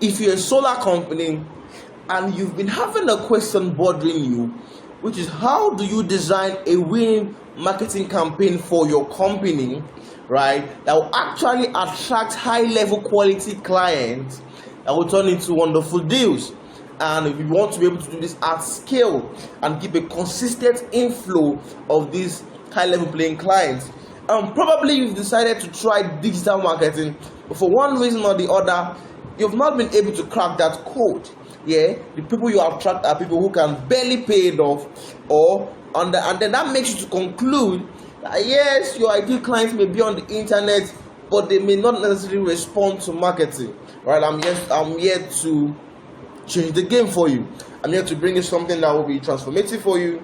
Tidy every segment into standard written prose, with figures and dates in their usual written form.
if you're a solar company and you've been having a question bothering you, which is how do you design a winning marketing campaign for your company, right, that will actually attract high-level quality clients that will turn into wonderful deals. And if you want to be able to do this at scale and keep a consistent inflow of these high-level paying clients, probably you've decided to try digital marketing, but for one reason or the other, you've not been able to crack that code. Yeah, the people you attract are people who can barely pay it off, and then that makes you to conclude that yes, your ideal clients may be on the internet, but they may not necessarily respond to marketing. Right? I'm here to change the game for you. I'm here to bring you something that will be transformative for you,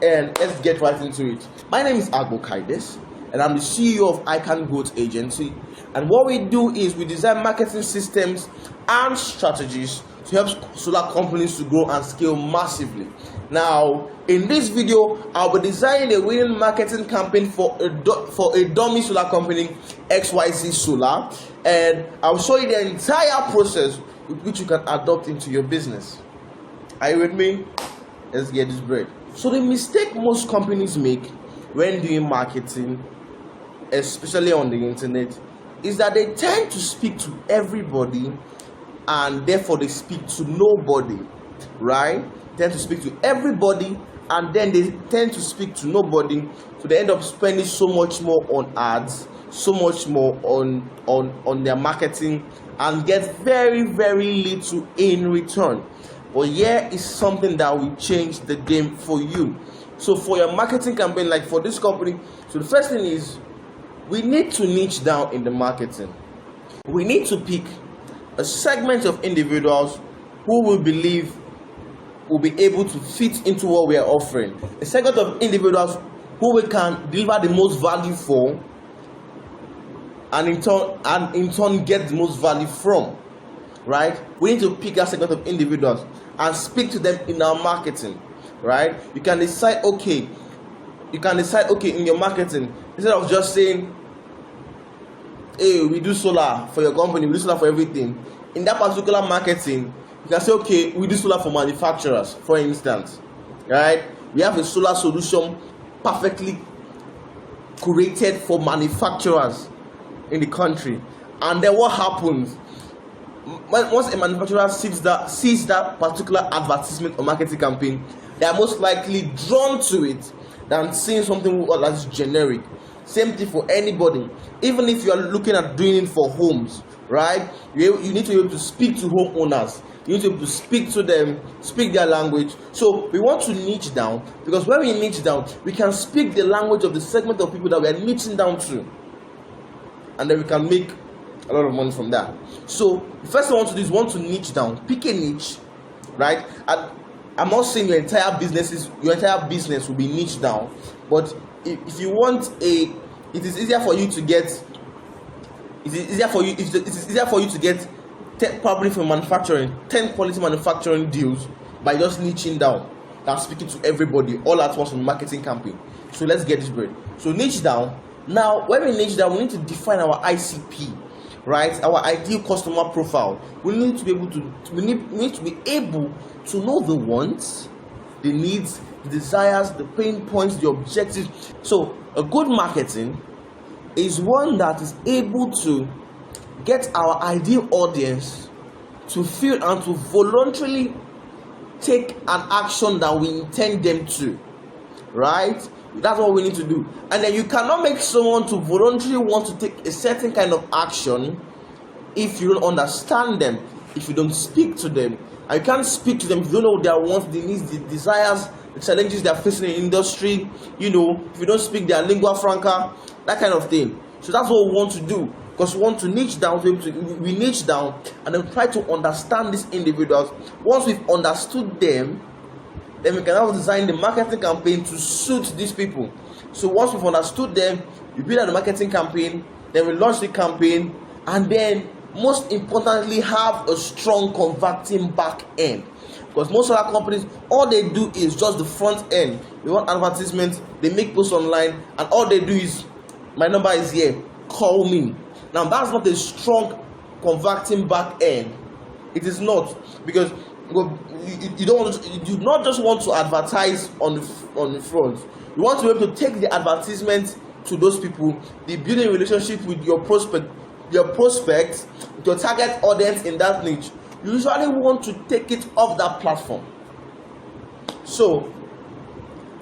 and let's get right into it. My name is Agbo Kaides, and I'm the CEO of Icon Growth Agency. And what we do is we design marketing systems and strategies to help solar companies to grow and scale massively. Now, in this video, I'll be designing a winning marketing campaign for a dummy solar company, XYZ Solar, and I'll show you the entire process with which you can adopt into your business. Are you with me? Let's get this bread. So the mistake most companies make when doing marketing, especially on the internet, is that they tend to speak to everybody and therefore they speak to nobody, right? They tend to speak to everybody and then they tend to speak to nobody, so they end up spending so much more on ads, so much more on their marketing, and get very, very little in return. But here is something that will change the game for you. So for your marketing campaign, like for this company, so the first thing is we need to niche down in the marketing. We need to pick a segment of individuals who we believe will be able to fit into what we are offering. A segment of individuals who we can deliver the most value for, and in turn get the most value from. Right? We need to pick that segment of individuals and speak to them in our marketing. Right? You can decide okay in your marketing, instead of just saying, hey, we do solar for your company, we do solar for everything. In that particular marketing, you can say, okay, we do solar for manufacturers, for instance. Right? We have a solar solution perfectly curated for manufacturers in the country. And then what happens? Once a manufacturer sees that particular advertisement or marketing campaign, they are most likely drawn to it than seeing something that is generic. Same thing for anybody. Even if you are looking at doing it for homes, right? You need to be able to speak to homeowners. You need to be able to speak to them, speak their language. So we want to niche down, because when we niche down, we can speak the language of the segment of people that we are niching down to, and then we can make a lot of money from that. So the first thing I want to do is want to niche down. Pick a niche, right? I'm not saying your entire business will be niched down, but if you want it is easier for you to get. It is easier for you to get 10, probably from manufacturing, 10 quality manufacturing deals by just niching down than speaking to everybody all at once from marketing campaign. So let's get this bread. So niche down. Now, when we niche down, we need to define our ICP, right? Our ideal customer profile. We need to be able to know the wants, the needs, the desires, the pain points, the objectives. So a good marketing is one that is able to get our ideal audience to feel and to voluntarily take an action that we intend them to, right? That's what we need to do. And then you cannot make someone to voluntarily want to take a certain kind of action if you don't understand them, if you don't speak to them. And you can't speak to them if you don't know their wants, their needs, the desires, the challenges they are facing in the industry, if you don't speak their lingua franca, that kind of thing. So that's what we want to do, because we want to niche down, we niche down and then try to understand these individuals. Once we've understood them, then we can now design the marketing campaign to suit these people. So once we've understood them, we build out the marketing campaign, then we launch the campaign, and then most importantly have a strong converting back end. Because most of our companies, all they do is just the front end. They want advertisements, they make posts online, and all they do is, my number is here, call me. Now that's not a strong converting back end It is not, because you do not just want to advertise on the front. You want to be able to take the advertisement to those people, the building relationship with your prospects, your target audience in that niche. You usually want to take it off that platform. So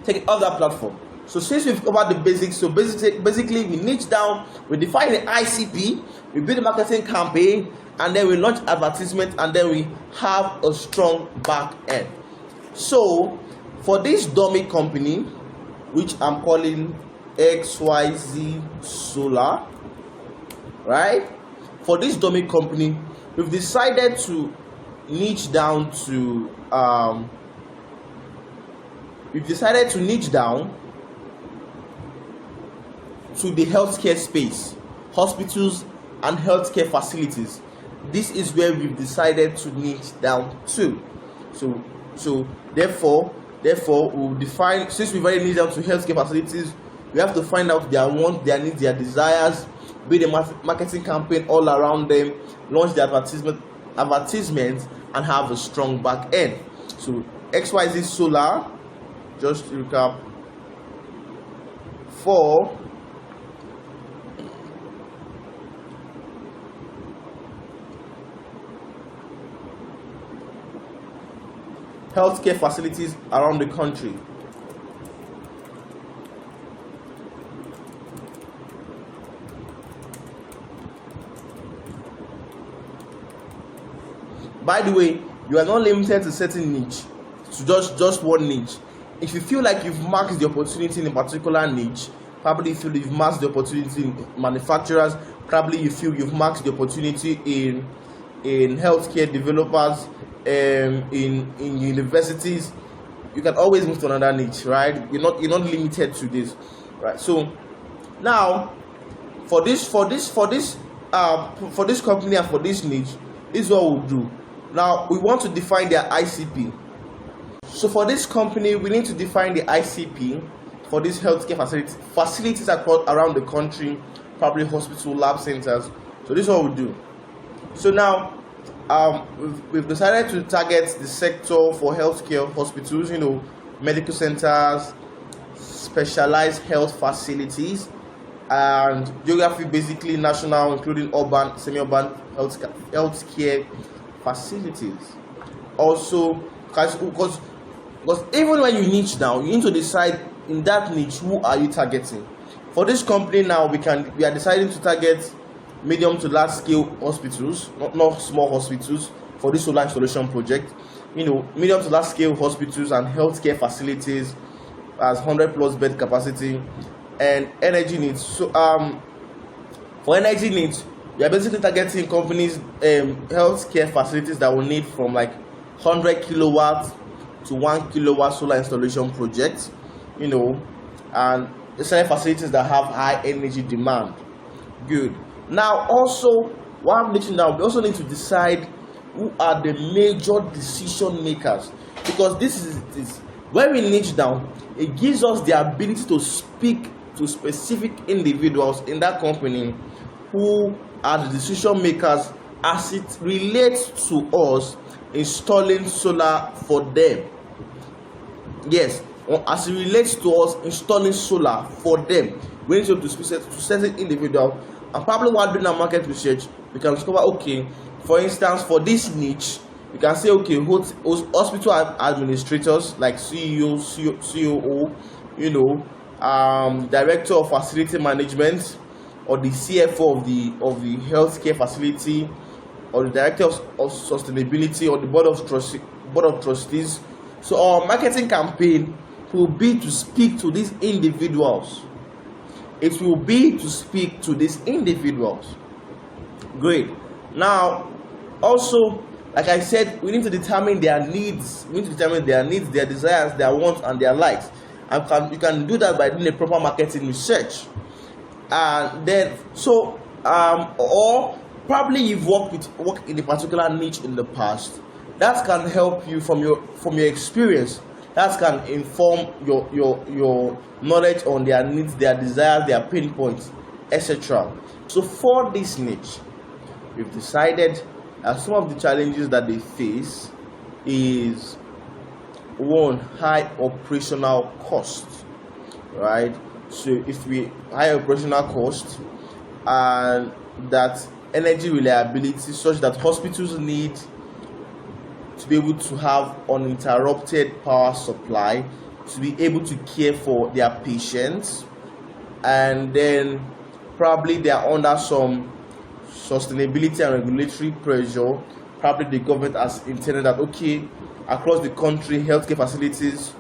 take it off that platform. So since we've covered the basics, so basically we niche down, we define the ICP, we build a marketing campaign, and then we launch advertisement, and then we have a strong back end. So for this dummy company, which I'm calling XYZ Solar, right? For this dummy company, we've decided to niche down to the healthcare space, hospitals and healthcare facilities. This is where we've decided to niche down to. So therefore we'll define, since we've already niched down to healthcare facilities, we have to find out their wants, their needs, their desires, build a marketing campaign all around them, launch the advertisement, and have a strong back end. So XYZ Solar, just to recap, for healthcare facilities around the country. By the way, you are not limited to certain niche, to just one niche. If you feel like you've marked the opportunity in a particular niche, probably you feel you've marked the opportunity in manufacturers, probably you feel you've marked the opportunity in healthcare developers, in universities, you can always move to another niche, right? You're not limited to this, right? So now for this company and for this niche, this is what we'll do. Now we want to define their ICP. So for this company, we need to define the ICP for these healthcare facilities around the country, probably hospital, lab centers. So this is what we'll do. So now we've decided to target the sector for healthcare hospitals, medical centers, specialized health facilities, and geography, basically national, including urban, semi-urban healthcare facilities. Also, because even when you niche down, you need to decide in that niche who are you targeting. For this company now, we are deciding to target medium to large scale hospitals, not small hospitals, for this solar installation project. Medium to large scale hospitals and healthcare facilities as 100+ bed capacity, and energy needs. So for energy needs, we are basically targeting companies, healthcare facilities that will need from like 100 kilowatts to 1 kilowatt solar installation projects, and the facilities that have high energy demand. Good. Now also, while niching down, we also need to decide who are the major decision makers, because this is when we niche down, it gives us the ability to speak to specific individuals in that company who are the decision makers as it relates to us installing solar for them. Yes, as it relates to us installing solar for them, we need to speak to certain individuals. And probably while doing our market research, we can discover, okay, for instance, for this niche, we can say, okay, hospital administrators like CEO, COO, director of facility management, or the CFO of the healthcare facility, or the director of sustainability, or the board of trustees. So our marketing campaign will be to speak to these individuals. It will be to speak to these individuals. Great. Now, also, like I said, we need to determine their needs. We need to determine their needs, their desires, their wants, and their likes. And you can do that by doing a proper marketing research. And then, or probably you've worked in a particular niche in the past. That can help you from your experience. That can inform your knowledge on their needs, their desires, their pain points, etc. So for this niche, we've decided some of the challenges that they face is one, high operational cost, right? So if we high operational cost and that energy reliability such that hospitals need to be able to have uninterrupted power supply to be able to care for their patients, and then probably they are under some sustainability and regulatory pressure. Probably the government has intended that, okay, across the country, healthcare facilities,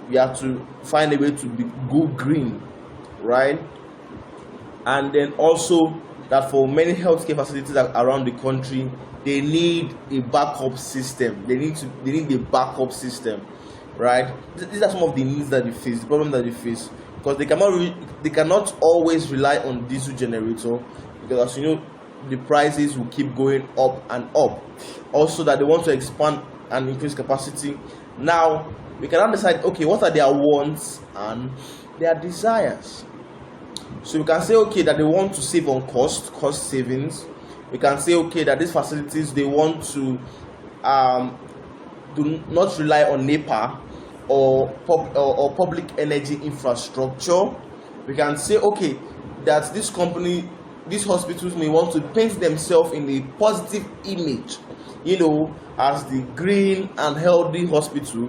we have to find a way to go green, right? And then also that for many healthcare facilities around the country, they need a backup system. They need a backup system, right? These are some of the needs that they face, the problem that they face, because they cannot always rely on diesel generator, because as you know, the prices will keep going up and up. Also, that they want to expand and increase capacity. Now we cannot decide, okay, what are their wants and their desires. So we can say, okay, that they want to save on cost savings. We can say, okay, that these facilities, they want to do not rely on NEPA or public energy infrastructure. We can say, okay, that this company, these hospitals may want to paint themselves in a positive image, as the green and healthy hospital.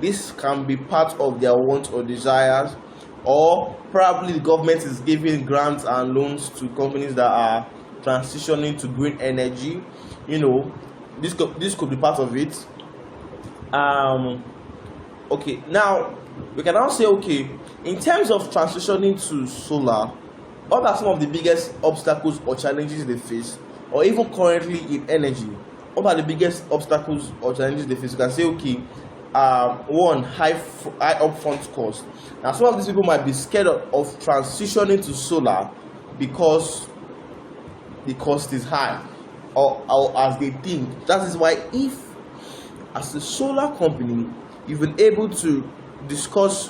This can be part of their wants or desires, or probably the government is giving grants and loans to companies that are transitioning to green energy. This could be part of it. Okay, now we can now say, okay, in terms of transitioning to solar, what are some of the biggest obstacles or challenges they face, or even currently in energy? What are the biggest obstacles or challenges they face? You can say, okay, one, high upfront cost. Now, some of these people might be scared of transitioning to solar because the cost is high, or as they think. That is why, if as a solar company you've been able to discuss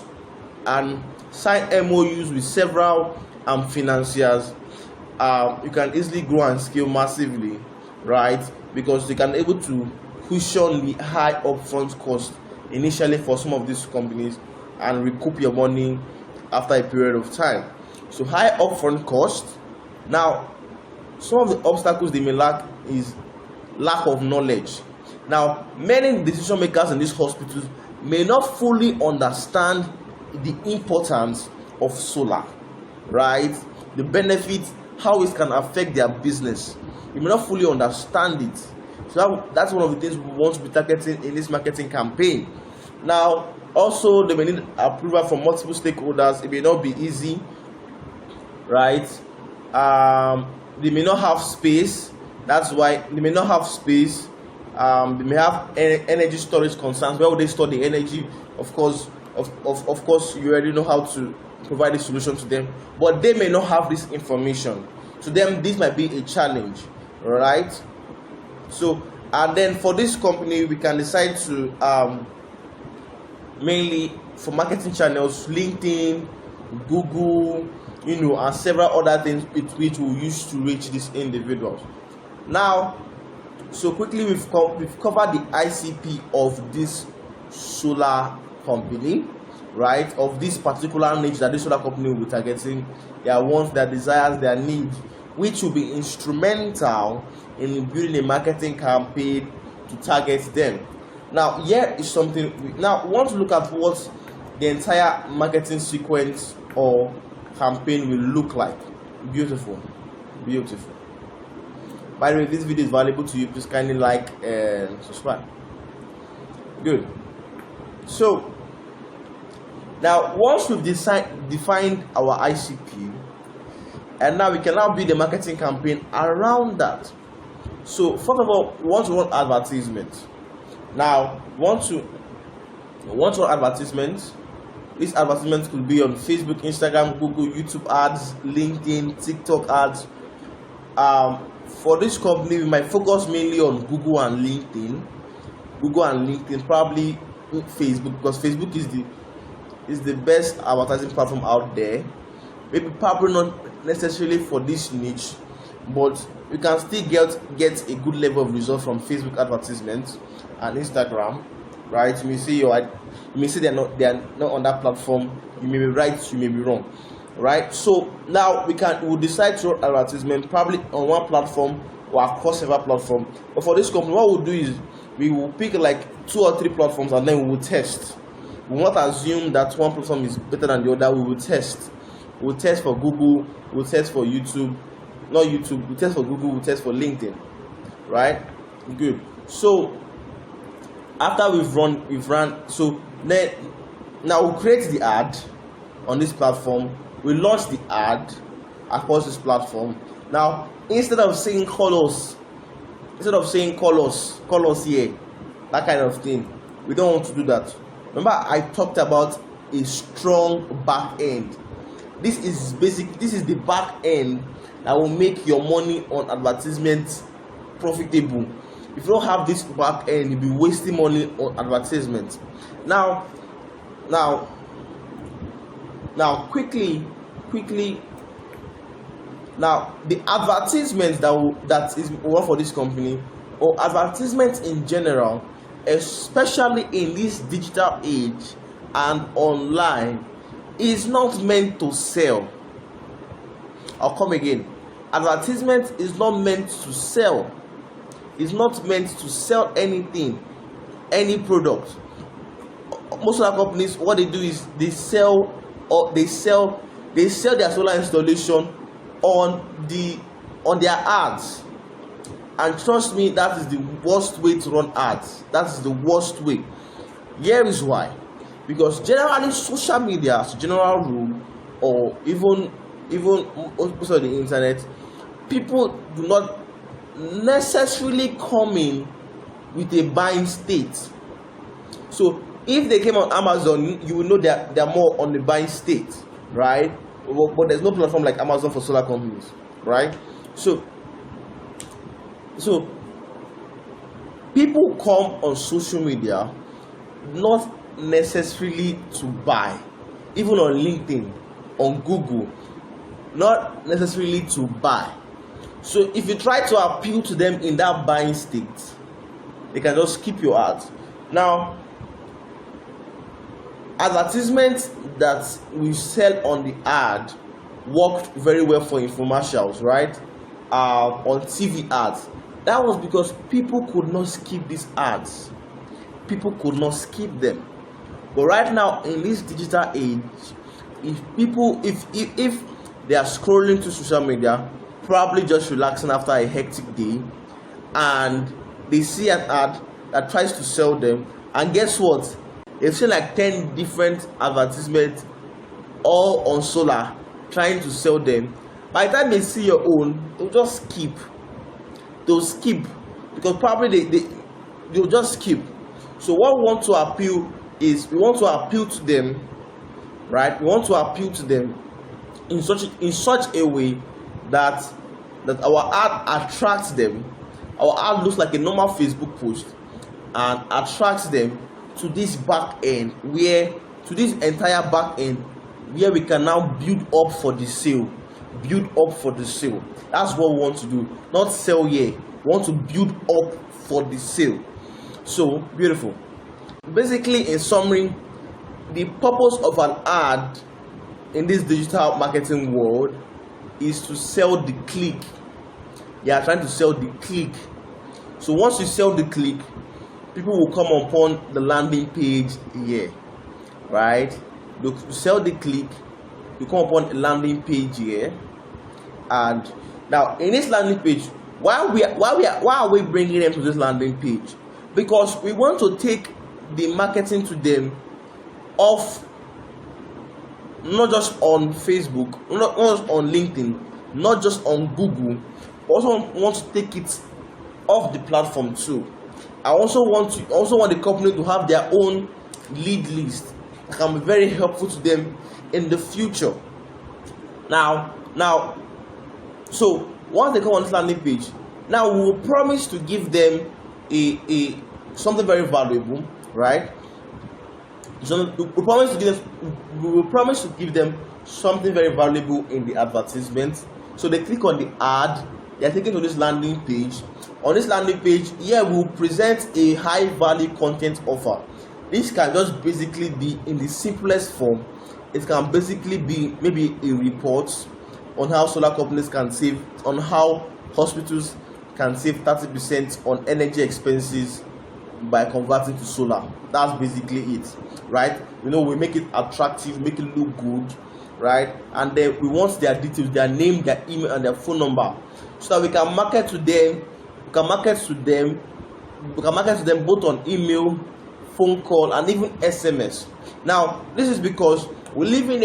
and sign MOUs with several financiers, you can easily grow and scale massively, right? Because they can able to cushion the high upfront cost initially for some of these companies and recoup your money after a period of time. So high upfront cost. Now, some of the obstacles they may lack is lack of knowledge. Now, many decision makers in these hospitals may not fully understand the importance of solar, right? The benefits, how it can affect their business. You may not fully understand it. So that's one of the things we want to be targeting in this marketing campaign. Now, also, they may need approval from multiple stakeholders. It may not be easy, right? They may not have space. That's why they may not have space. They may have energy storage concerns. Where would they store the energy? Of course, you already know how to provide a solution to them, but they may not have this information. To them, this might be a challenge, right? So, and then for this company, we can decide to mainly for marketing channels, LinkedIn, Google, and several other things which we use to reach these individuals. Now, so quickly, we've covered the ICP of this solar company, right? Of this particular niche that this solar company will be targeting, their wants, their desires, their needs, which will be instrumental in building a marketing campaign to target them. Now, here is something. Now, we want to look at what the entire marketing sequence or campaign will look like. Beautiful. By the way, if this video is valuable to you, please kindly like and subscribe. Good. So, now once we've defined our ICP, and now we can now build a marketing campaign around that. So, first of all, we want to run advertisements. Now, we want to run advertisements. These advertisements could be on Facebook, Instagram, Google, YouTube ads, LinkedIn, TikTok ads. For this company, we might focus mainly on Google and LinkedIn. Probably Facebook, because Facebook is the best advertising platform out there. Maybe probably not necessarily for this niche, but you can still get a good level of result from Facebook advertisements and Instagram, right? You may say they are not on that platform. You may be right, you may be wrong, right? So now we'll decide to run advertisement probably on one platform or across several platforms. But for this company, what we'll do is we will pick like 2 or 3 platforms and then we will test. We will not assume that one platform is better than the other. We will test. We'll test for Google, we'll test for YouTube, not YouTube, we'll test for Google, we'll test for LinkedIn, right? Good. So after we've run, so then now we'll create the ad on this platform. We launch the ad across this platform. Now instead of saying colors here, that kind of thing, we don't want to do that. Remember I talked about a strong back end. This is the back end that will make your money on advertisements profitable. If you don't have this back end, you'll be wasting money on advertisements. Now quickly, now the advertisements that is one for this company, or advertisements in general, especially in this digital age and online, is not meant to sell. I'll come again. Advertisement is not meant to sell. It's not meant to sell anything, any product. Most of the companies, what they do is they sell their solar installation on their ads. And trust me, that is the worst way to run ads. That is the worst way. Here is why. Because generally social media as a general rule, or even most of the internet, people do not necessarily come in with a buying state. So if they came on Amazon, you will know that they are more on the buying state, right? But there's no platform like Amazon for solar companies, right? So people come on social media not necessarily to buy, even on LinkedIn, on Google, not necessarily to buy. So if you try to appeal to them in that buying state, they can just skip your ads. Now, advertisements that we sell on the ad worked very well for infomercials, right? On TV ads. That was because people could not skip these ads. People could not skip them. But right now in this digital age, if they are scrolling to social media, probably just relaxing after a hectic day, and they see an ad that tries to sell them, and guess what? They've seen like 10 different advertisements all on solar trying to sell them. By the time they see your own, they'll just skip. They'll skip because probably they'll just skip. So what we want to appeal is, we want to appeal to them, right? We want to appeal to them in such a way that our ad attracts them. Our ad looks like a normal Facebook post and attracts them to this back end, to this entire back end where we can now build up for the sale. That's what we want to do, not sell here. We want to build up for the sale. So beautiful. Basically, in summary, the purpose of an ad in this digital marketing world is to sell the click. You are trying to sell the click. So once you sell the click, people will come upon the landing page here, right? You sell the click, you come upon a landing page here, and now in this landing page, why are we bringing them to this landing page? Because we want to take the marketing to them off, not just on Facebook, not just on LinkedIn, not just on Google, but also want to take it off the platform too. I also want the company to have their own lead list that can be very helpful to them in the future. Now, so once they come on this landing page, now we will promise to give them a something very valuable, right? So we will promise to give them something very valuable in the advertisement. So they click on the ad, they are taken to this landing page. On this landing page, here we will present a high value content offer. This can just basically be in the simplest form. It can basically be maybe a report on how solar companies can save, on how hospitals can save 30% on energy expenses by converting to solar. That's basically it, right? We make it attractive, make it look good, right? And then we want their details, their name, their email, and their phone number, so that we can market to them. We can market to them both on email, phone call, and even SMS. Now, this is because we live in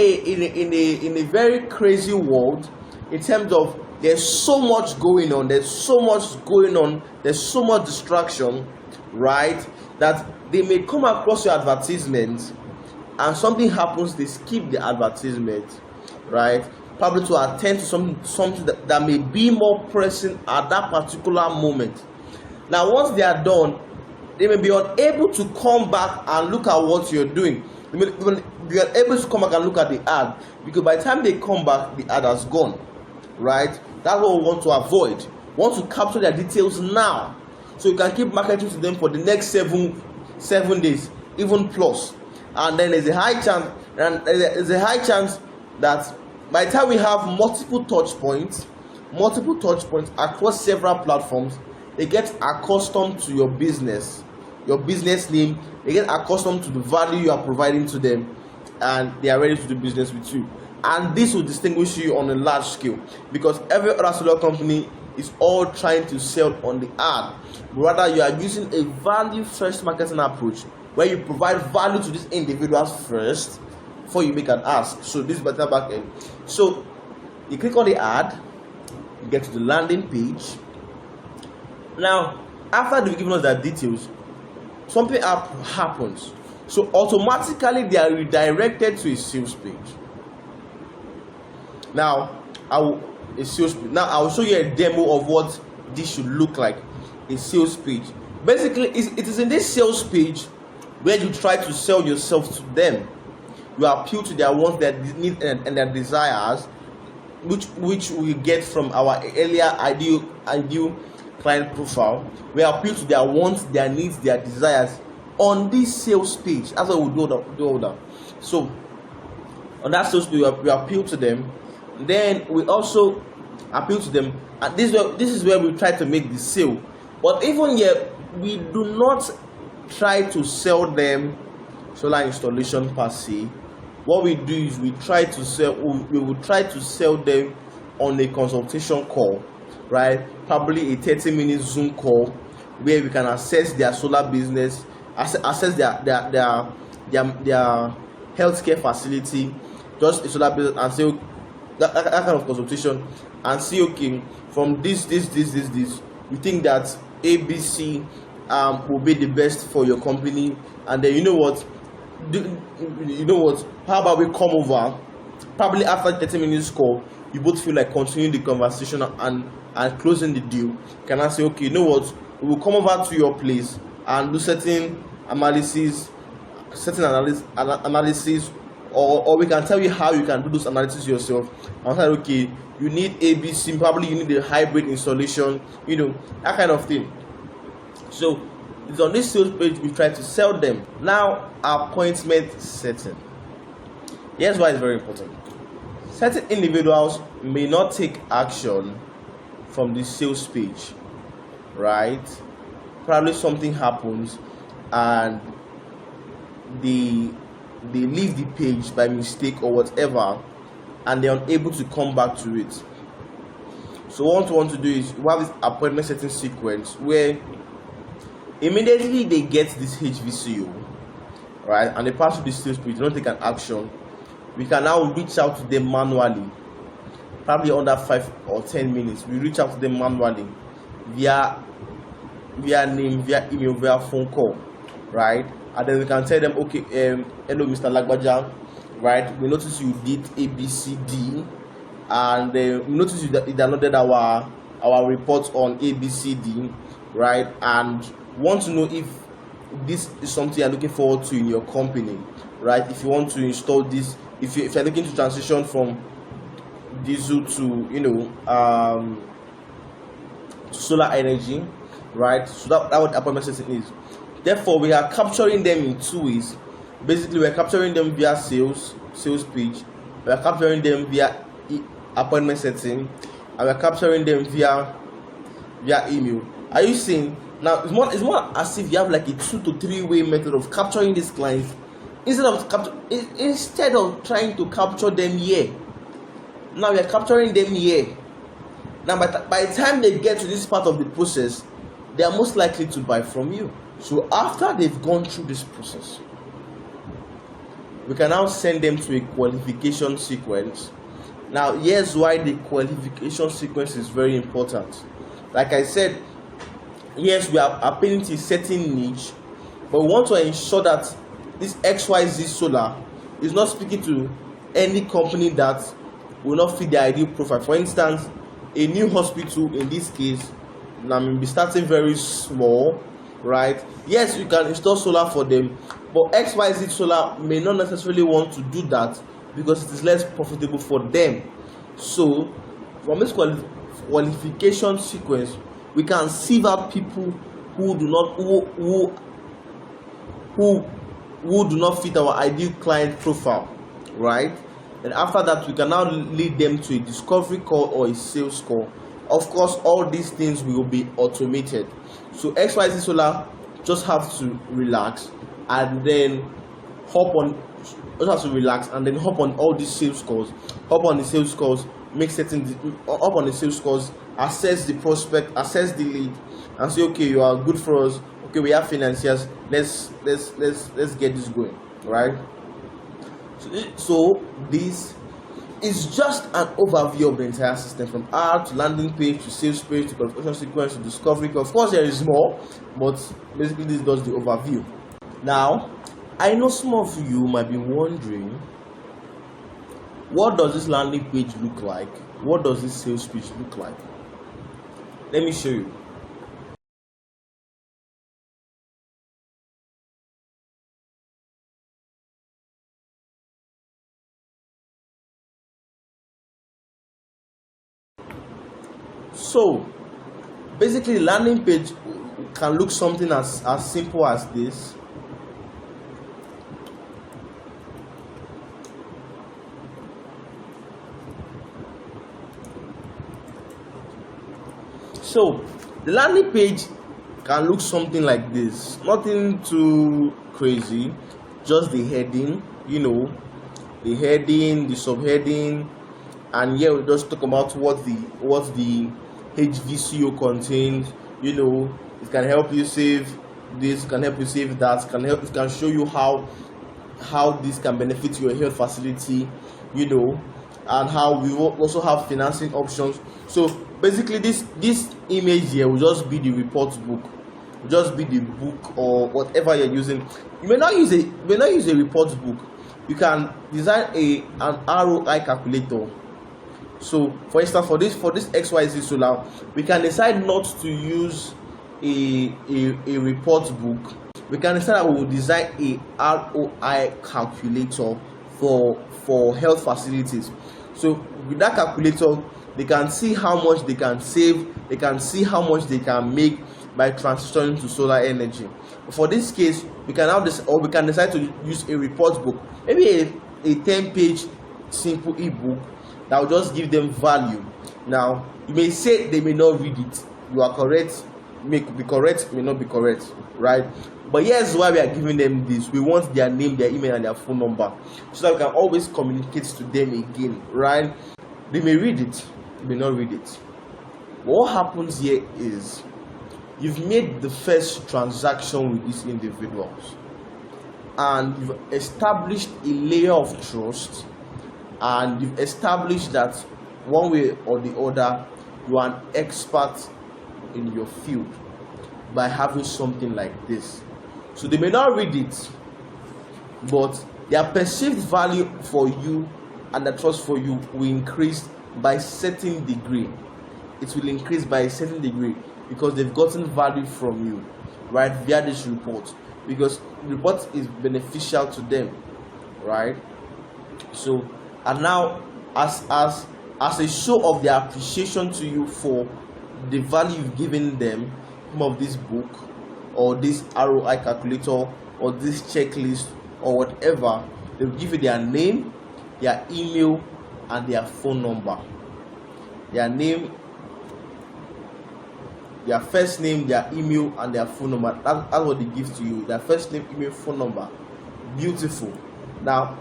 a very crazy world in terms of there's so much going on, there's so much distraction, right? That they may come across your advertisement and something happens, they skip the advertisement, right? Probably to attend to something that may be more pressing at that particular moment. Now, once they are done, they may be unable to come back and look at what you're doing. They may be unable to come back and look at the ad, because by the time they come back, the ad has gone, right? That's what we want to avoid. We want to capture their details now, so you can keep marketing to them for the next seven days, even plus. And then there's a high chance that by the time we have multiple touch points across several platforms, they get accustomed to your business name, they get accustomed to the value you are providing to them, and they are ready to do business with you. And this will distinguish you on a large scale, because every other solar company is all trying to sell on the ad. Rather, you are using a value first marketing approach, where you provide value to these individuals first before you make an ask. So this is better back end. So you click on the ad, you get to the landing page. Now, after they've given us their details, something happens. So automatically they are redirected to a sales page. Now I will show you a demo of what this should look like. A sales page. Basically, it is in this sales page where you try to sell yourself to them. You appeal to their wants, their needs, and their desires, which we get from our earlier ideal client profile. We appeal to their wants, their needs, their desires on this sales page. That's what we do all that. So on that sales page, we appeal to them. Then we also appeal to them, and this is where we try to make the sale. But even yet, we do not try to sell them solar installation per se. What we do is we will try to sell them on a consultation call, right? Probably a 30-minute Zoom call where we can assess their solar business, assess their healthcare facility, just a solar business, and say that kind of consultation, and see, okay, from this, we think that ABC will be the best for your company. And then you know what, how about we come over, probably after 30 minutes call, you both feel like continuing the conversation and closing the deal. Can I say, okay, you know what, we will come over to your place and do certain analysis, or we can tell you how you can do those analysis yourself. And say, okay, you need ABC, probably you need a hybrid installation, that kind of thing. So it's on this sales page we try to sell them. Now, appointment setting. Here's why it's very important. Certain individuals may not take action from the sales page, right? Probably something happens and they leave the page by mistake or whatever, and they're unable to come back to it. So what we want to do is we have this appointment setting sequence where immediately they get this HVCO, right, and they pass through the sales page, they don't take an action, we can now reach out to them manually, probably under 5 or 10 minutes. We reach out to them manually via name, via email, via phone call, right? And then we can tell them, okay, hello Mr. Lagbaja, right, we notice you did ABCD, and we notice you downloaded our report on ABCD, right, and want to know if this is something you're looking forward to in your company, right? If you want to install this, if you're looking to transition from diesel to solar energy, right? So that's what appointment setting is. Therefore, we are capturing them in two ways. Basically, we are capturing them via sales page. We are capturing them via appointment setting, and we are capturing them via email. Are you seeing? Now it's more as if you have like a 2 to 3 way method of capturing these clients instead of trying to capture them here. Now we are capturing them here. Now by the time they get to this part of the process, they are most likely to buy from you. So after they've gone through this process, we can now send them to a qualification sequence. Now here's why the qualification sequence is very important. Like I said, yes, we are appealing to a certain niche, but we want to ensure that this XYZ Solar is not speaking to any company that will not fit the ideal profile. For instance, a new hospital in this case, I mean, be starting very small, right? Yes, you can install solar for them, but XYZ Solar may not necessarily want to do that because it is less profitable for them. So from this qualification sequence, we can sieve out people who do not fit our ideal client profile, right? And after that, we can now lead them to a discovery call or a sales call. Of course, all these things will be automated. So XYZ Solar just have to relax and then hop on all these sales calls. Hop on the sales calls, assess the prospect, assess the lead, and say, okay, you are good for us. Okay, we have financiers. Let's get this going, right? So this is just an overview of the entire system, from art to landing page to sales page to qualification sequence to discovery. Of course, there is more, but basically this does the overview. Now, I know some of you might be wondering, what does this landing page look like? What does this sales page look like? Let me show you. So basically, landing page can look something as simple as this. So the landing page can look something like this. Nothing too crazy, just the heading, the heading, the subheading, and here we just talk about what the HVCO contains. It can help you save this, can help you save that, it can show you how this can benefit your health facility, and how we will also have financing options. So basically, this image here will just be the report book, will just be the book or whatever you're using. You may not use a report book. You can design an ROI calculator. So for instance, for this XYZ Solar, we can decide not to use a report book. We can decide that we will design a ROI calculator for health facilities. So with that calculator, they can see how much they can save, they can see how much they can make by transitioning to solar energy. For this case, we can decide to use a report book, maybe a 10-page simple ebook that will just give them value. Now, you may say they may not read it. You are correct, may be correct, may not be correct, right? But here's why we are giving them this. We want their name, their email, and their phone number, so that we can always communicate to them again, right? They may read it, they may not read it. What happens here is, you've made the first transaction with these individuals, and you've established a layer of trust, and you've established that one way or the other, you are an expert in your field by having something like this. So they may not read it, but their perceived value for you and the trust for you will increase by a certain degree. It will increase by a certain degree because they've gotten value from you, right, via this report, because the report is beneficial to them, right? So, and now as a show of their appreciation to you for the value you've given them of this book or this ROI calculator or this checklist or whatever. They'll give you their name, their email, and their phone number. Their name, their first name, their email, and their phone number. That's what they give to you. Their first name, email, phone number. Beautiful. Now,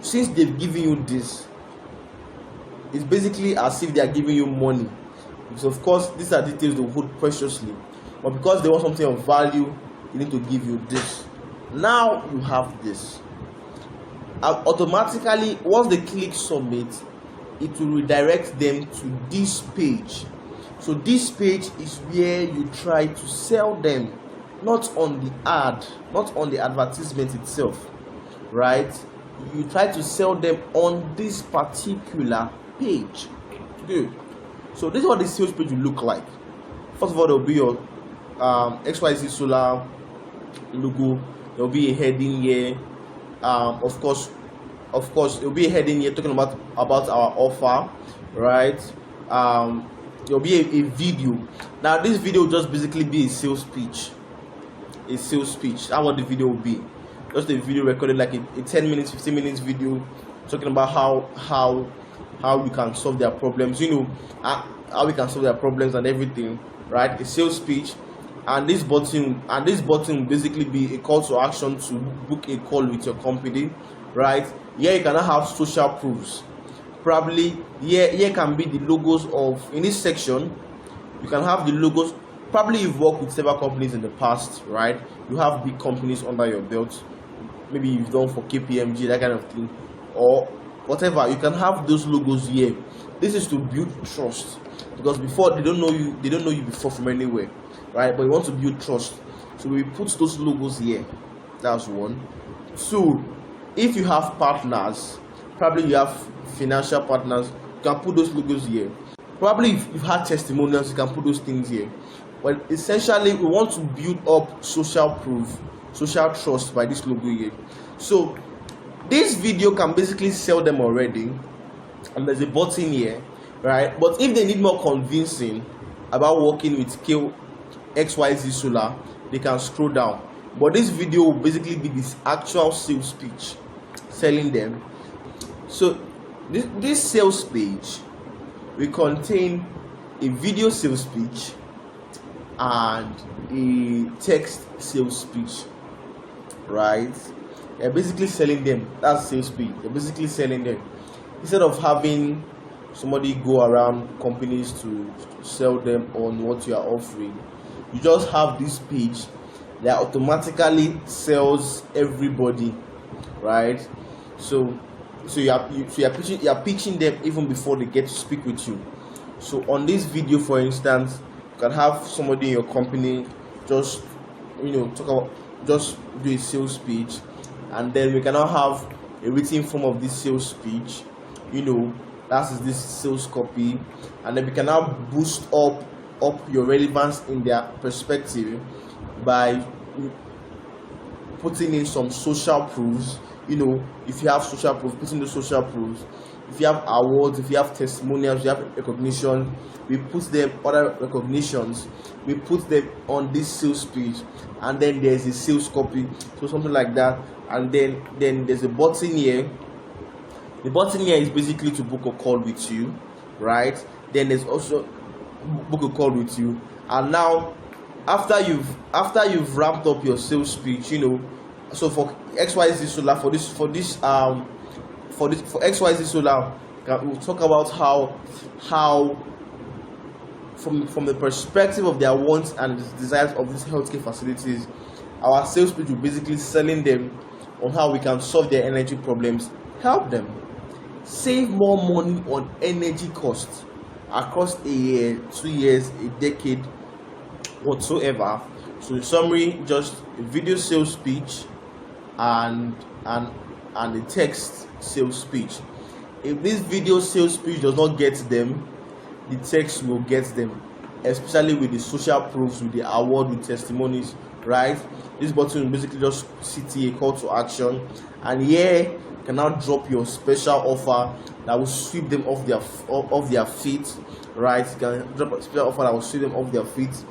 since they've given you this, it's basically as if they are giving you money. Because of course, these are details they hold preciously. But because they want something of value, they need to give you this. Now you have this. Automatically, once they click submit, it will redirect them to this page. So this page is where you try to sell them, not on the ad, not on the advertisement itself, right? You try to sell them on this particular page. Good. So this is what the sales page will look like. First of all, there will be your XYZ Solar logo. There will be a heading here. Of course, there will be a heading here talking about our offer, right? There will be a video. Now, this video will just basically be a sales pitch. A sales pitch. That's what the video will be. Just a video recorded, like a 10 minutes, 15 minutes video, talking about how we can solve their problems. How we can solve their problems and everything, right? A sales pitch. And this button will basically be a call to action to book a call with your company, right? Here you cannot have social proofs. Probably here can be the logos of, in this section you can have the logos. Probably you've worked with several companies in the past, right? You have big companies under your belt. Maybe you've done for KPMG, that kind of thing, or whatever. You can have those logos here. This is to build trust, because before they don't know you before from anywhere, right? But you want to build trust, so we put those logos here. That's one. Two, if you have partners, probably you have financial partners, you can put those logos here. Probably if you've had testimonials, you can put those things here. But essentially, we want to build up social proof, social trust by this logo here. So this video can basically sell them already, and there's a button here, right? But if they need more convincing about working with XYZ Solar, they can scroll down. But this video will basically be this actual sales pitch selling them. So this sales page will contain a video sales pitch and a text sales pitch, right? They're basically selling them. That's sales pitch. They're basically selling them. Instead of having somebody go around companies to sell them on what you are offering, you just have this page that automatically sells everybody, right? So you are pitching them even before they get to speak with you. So on this video, for instance, you can have somebody in your company just just do a sales pitch, and then we can now have a written form of this sales pitch. That is this sales copy, and then we can now boost up your relevance in their perspective by putting in some social proofs. If you have social proof, putting the social proofs. If you have awards, if you have testimonials, you have recognition, we put them, other recognitions, we put them on this sales page, and then there's a sales copy, so something like that. And then there's a button here. The button here is basically to book a call with you, right? Then there's also book a call with you. And now after you've wrapped up your sales speech, so for XYZ Solar, for XYZ Solar, we'll talk about how from the perspective of their wants and desires of these healthcare facilities, our sales pitch will basically selling them on how we can solve their energy problems, help them save more money on energy costs across a year, 2 years, a decade, whatsoever. So in summary, just a video sales pitch and a text sales pitch. If this video sales pitch does not get them, the text will get them, especially with the social proofs, with the award, with testimonies, right? This button will basically just city a call to action, and here you can now drop your special offer that will sweep them off their feet, right? You can drop a special offer that will sweep them off their feet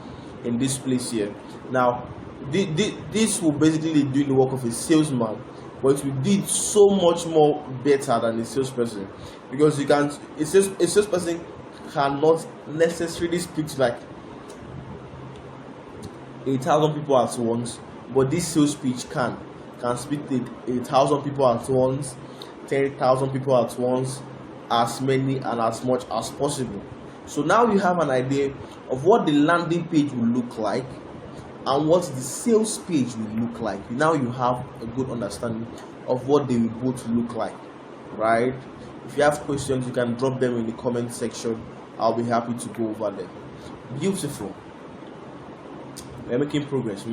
in this place here. Now, this will basically do the work of a salesman, but it will do it so much more better than a salesperson, because a salesperson cannot necessarily speak to like 1,000 people at once, but this sales pitch can speak to 1,000 people at once, 10,000 people at once, as many and as much as possible. So now you have an idea of what the landing page will look like and what the sales page will look like. Now you have a good understanding of what they will both look like, right? If you have questions, you can drop them in the comment section. I'll be happy to go over them. Beautiful. We're making progress.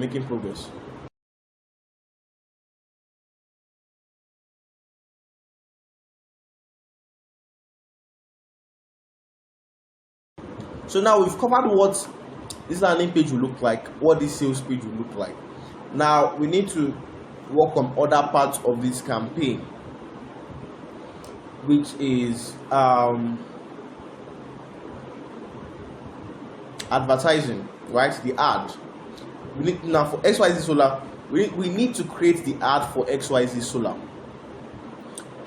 So now we've covered what this landing page will look like, what this sales page will look like. Now we need to work on other parts of this campaign, which is advertising, right? The ad. We need now for XYZ Solar. We need to create the ad for XYZ Solar.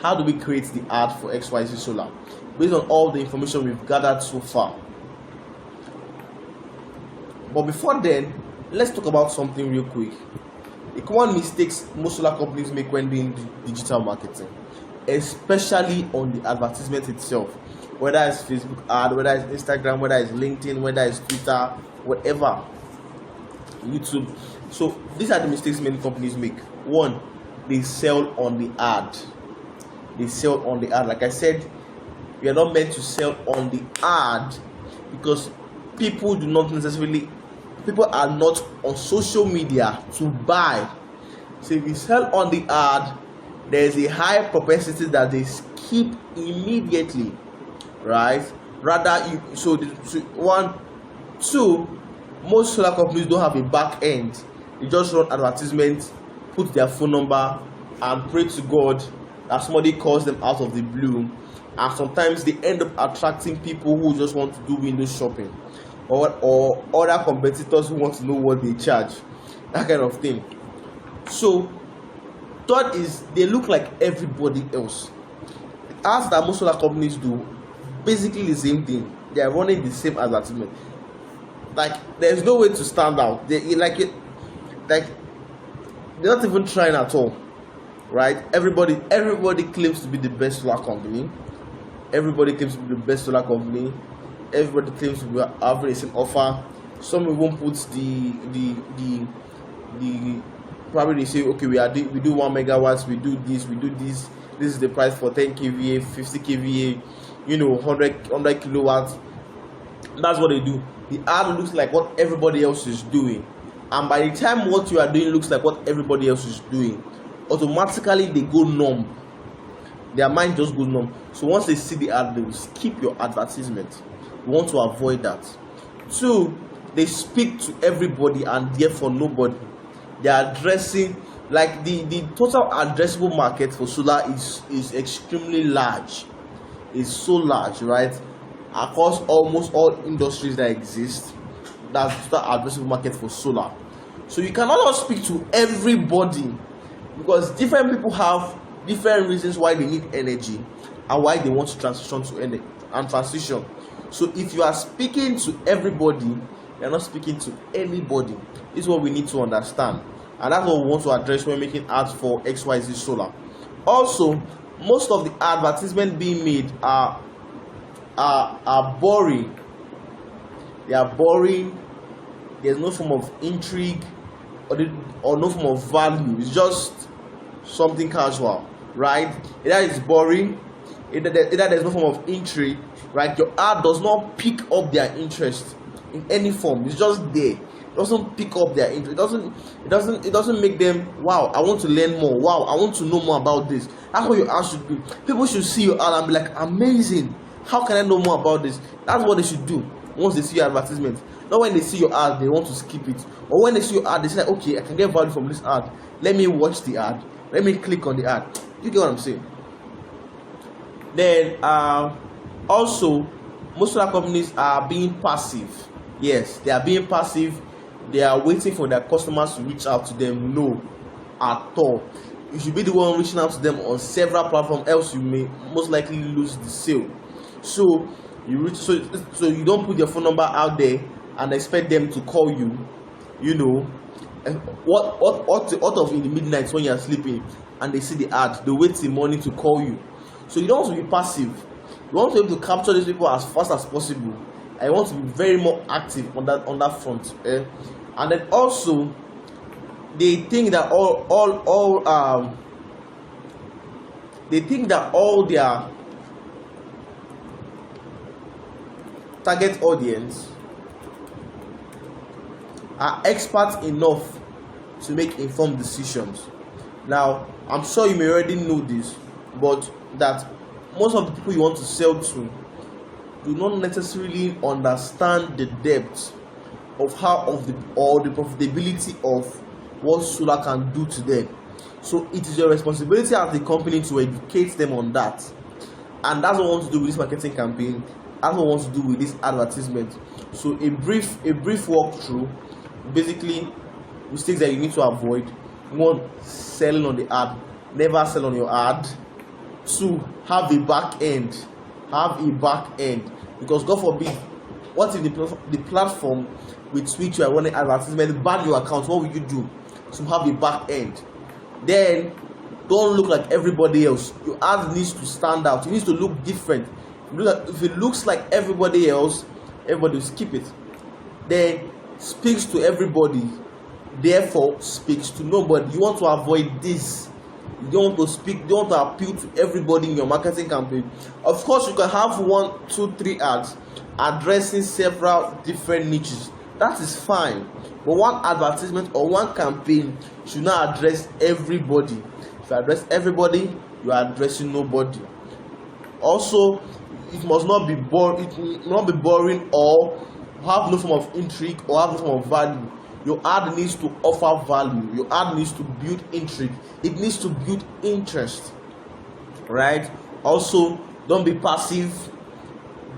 How do we create the ad for XYZ Solar? Based on all the information we've gathered so far. But before then, let's talk about something real quick. The common mistakes most solar companies make when doing digital marketing, especially on the advertisement itself, whether it's Facebook ad, whether it's Instagram, whether it's LinkedIn, whether it's Twitter, whatever, YouTube. So these are the mistakes many companies make. One, they sell on the ad. Like I said, we are not meant to sell on the ad because people are not on social media to buy. So if you sell on the ad, there is a high propensity that they skip immediately, right? Two, most solar companies don't have a back end. They just run advertisements, put their phone number, and pray to God that somebody calls them out of the blue. And sometimes they end up attracting people who just want to do window shopping, or other competitors who want to know what they charge, that kind of thing. So third is they look like everybody else. As that most solar companies do, basically the same thing. They are running the same advertisement. Like there's no way to stand out. They're not even trying at all, right? Everybody claims to be the best solar company. Everybody claims to be the best solar company. Everybody claims to be having the same offer. Some even put the probably they say, okay, we do 1 megawatts, we do this. This is the price for 10 kVA, 50 kVA, 100 kilowatts. That's what they do. The ad looks like what everybody else is doing, and by the time what you are doing looks like what everybody else is doing, automatically they go numb. Their mind just goes numb. So once they see the ad, they will skip your advertisement. You want to avoid that. Two, they speak to everybody and therefore nobody. They are addressing, like the total addressable market for solar is extremely large. It's so large, right? Across almost all industries that exist, that's the addressable market for solar. So you cannot just speak to everybody, because different people have different reasons why they need energy and why they want to transition to energy and transition. So if you are speaking to everybody, you are not speaking to anybody. This is what we need to understand, and that's what we want to address when making ads for XYZ Solar. Also, most of the advertisements being made are boring. They are boring. There's no form of intrigue or no form of value. It's just something casual, right? Either it's boring, either there's no form of intrigue, right? Your ad does not pick up their interest in any form. It's just there. It doesn't pick up their interest. It doesn't make them, wow, I want to learn more. Wow, I want to know more about this. That's what your ad should do. People should see your ad and be like, amazing. How can I know more about this? That's what they should do once they see your advertisement. Not when they see your ad, they want to skip it. Or when they see your ad, they say, okay, I can get value from this ad. Let me watch the ad. Let me click on the ad. You get what I'm saying? Then also, most solar companies are being passive. Yes, they are being passive. They are waiting for their customers to reach out to them. No, at all. You should be the one reaching out to them on several platforms, else you may most likely lose the sale. So so you don't put your phone number out there and expect them to call you. You know, what of in the midnight when you are sleeping and they see the ad, they wait till morning to call you. So you don't want to be passive. You want to be able to capture these people as fast as possible. I want to be very more active on that front. And then also, they think that all their target audience are experts enough to make informed decisions. Now, I'm sure you may already know this, but that most of the people you want to sell to do not necessarily understand the depth of the profitability of what solar can do to them. So it is your responsibility as the company to educate them on that, and that's what I want to do with this marketing campaign. That's what I want to do with this advertisement. So a brief walkthrough. Basically, mistakes that you need to avoid: 1, selling on the ad. Never sell on your ad. 2, have a back end. Because God forbid, what if the platform with which you are running advertisement ban your account? What will you do? So have a back end. Then don't look like everybody else. Your ad needs to stand out. It needs to look different. If it looks like everybody else, everybody will skip it. Then speaks to everybody, therefore speaks to nobody. You want to avoid this. You don't want to appeal to everybody in your marketing campaign. Of course, you can have 1, 2, 3 ads addressing several different niches. That is fine. But one advertisement or one campaign should not address everybody. If you address everybody, you are addressing nobody. Also, it must not be boring. It must not be boring or have no form of intrigue or have no form of value. Your ad needs to offer value. Your ad needs to build intrigue. It needs to build interest. Right? Also, don't be passive.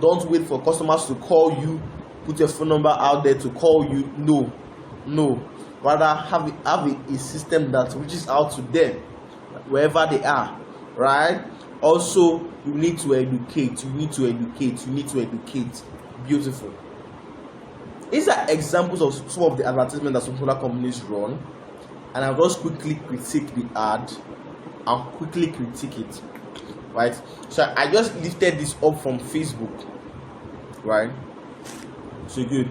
Don't wait for customers to call you. Put your phone number out there to call you. No. Rather, have a system that reaches out to them wherever they are. Right? Also, you need to educate. Beautiful. These are examples of some of the advertisements that some solar companies run, and I'll just quickly critique the ad and quickly critique it. Right? So I just lifted this up from Facebook. Right? So good.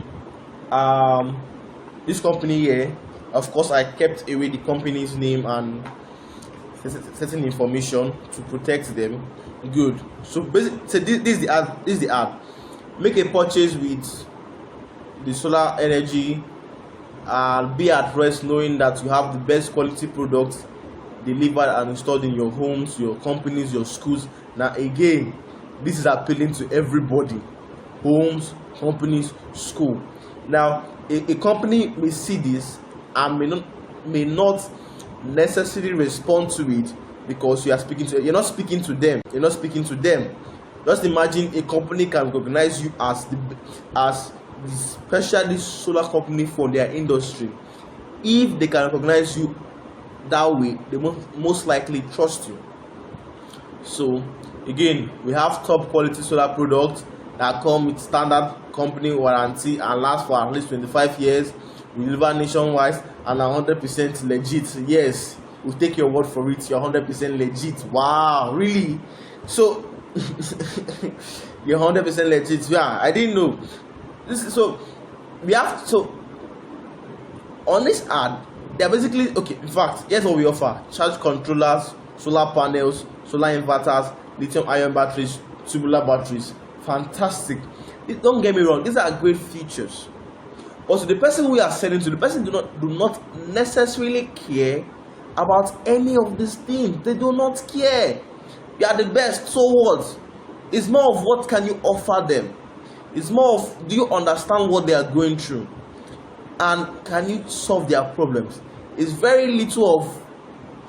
This company here, of course, I kept away the company's name and certain information to protect them. Good. So basically, so this is the ad. This is the ad. Make a purchase with the solar energy and be at rest knowing that you have the best quality products delivered and installed in your homes, your companies, your schools. Now again, this is appealing to everybody: homes, companies, school. Now a company may see this and may not necessarily respond to it because you're not speaking to them. Just imagine a company can recognize you as the specialist solar company for their industry. If they can recognize you that way, they most likely trust you. So again, we have top quality solar products that come with standard company warranty and last for at least 25 years. We deliver nationwide and are 100% legit. Yes, we'll take your word for it. You're 100% legit. Wow, really? So you're 100% legit. Yeah, I didn't know. On this ad, they're basically okay. In fact, here's what we offer: charge controllers, solar panels, solar inverters, lithium-ion batteries, tubular batteries. Fantastic. Don't get me wrong; these are great features. Also, the person we are selling to, the person do not necessarily care about any of these things. They do not care. You are the best. So what? It's more of what can you offer them. It's more of, do you understand what they are going through, and can you solve their problems? It's very little of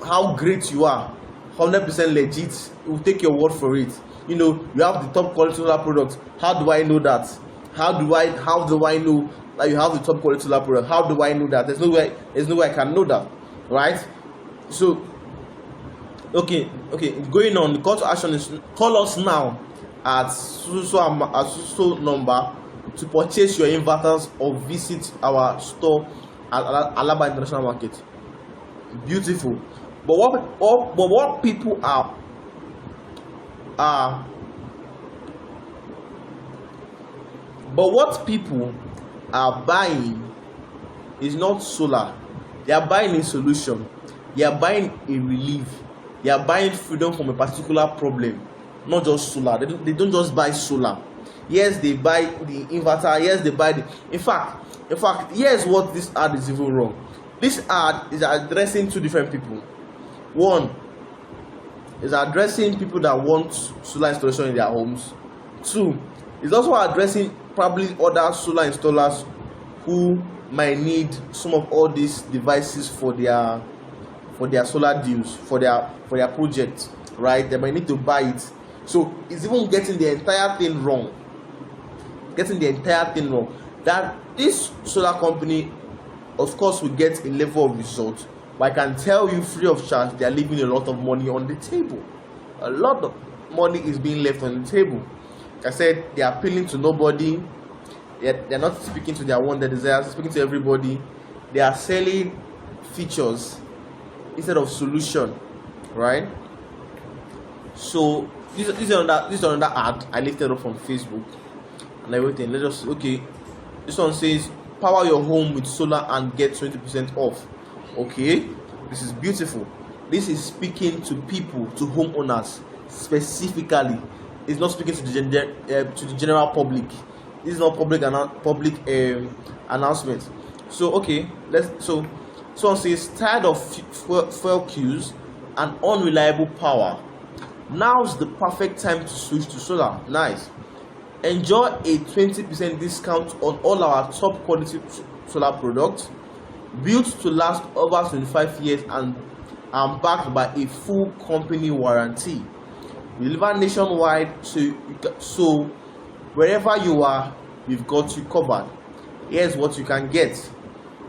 how great you are. 100% legit. We'll take your word for it. you have the top quality solar product. How do I know that? How do I know that you have the top quality solar product? How do I know that? There's no way I can know that, right? So okay, going on, the call to action is call us now at so number to purchase your inverters or visit our store at Alaba International Market. Beautiful. But what people are but what people are buying is not solar. They are buying a solution. They are buying a relief. They are buying freedom from a particular problem, not just solar. They don't just buy solar. Yes, they buy the inverter. Yes, they buy the. In fact, here's what this ad is even wrong. This ad is addressing two different people. One is addressing people that want solar installation in their homes. Two is also addressing probably other solar installers who might need some of all these devices for their solar deals, for their project, right? They might need to buy it. So it's even getting the entire thing wrong. That this solar company, of course, will get a level of result, but I can tell you free of charge, they are leaving a lot of money on the table. A lot of money is being left on the table. Like I said, they are appealing to nobody. They're not speaking to their one that desires, speaking to everybody. They are selling features instead of solution, right? So this is another ad I lifted up from Facebook and everything. This one says power your home with solar and get 20% off. Okay, this is beautiful. This is speaking to people, to homeowners specifically. It's not speaking to the general public. This is not public announcement. So okay, someone says tired of fuel queues and unreliable power. Now's the perfect time to switch to solar. Nice. Enjoy a 20% discount on all our top quality solar products, built to last over 25 years and backed by a full company warranty. We deliver nationwide, so wherever you are, we've got you covered. Here's what you can get.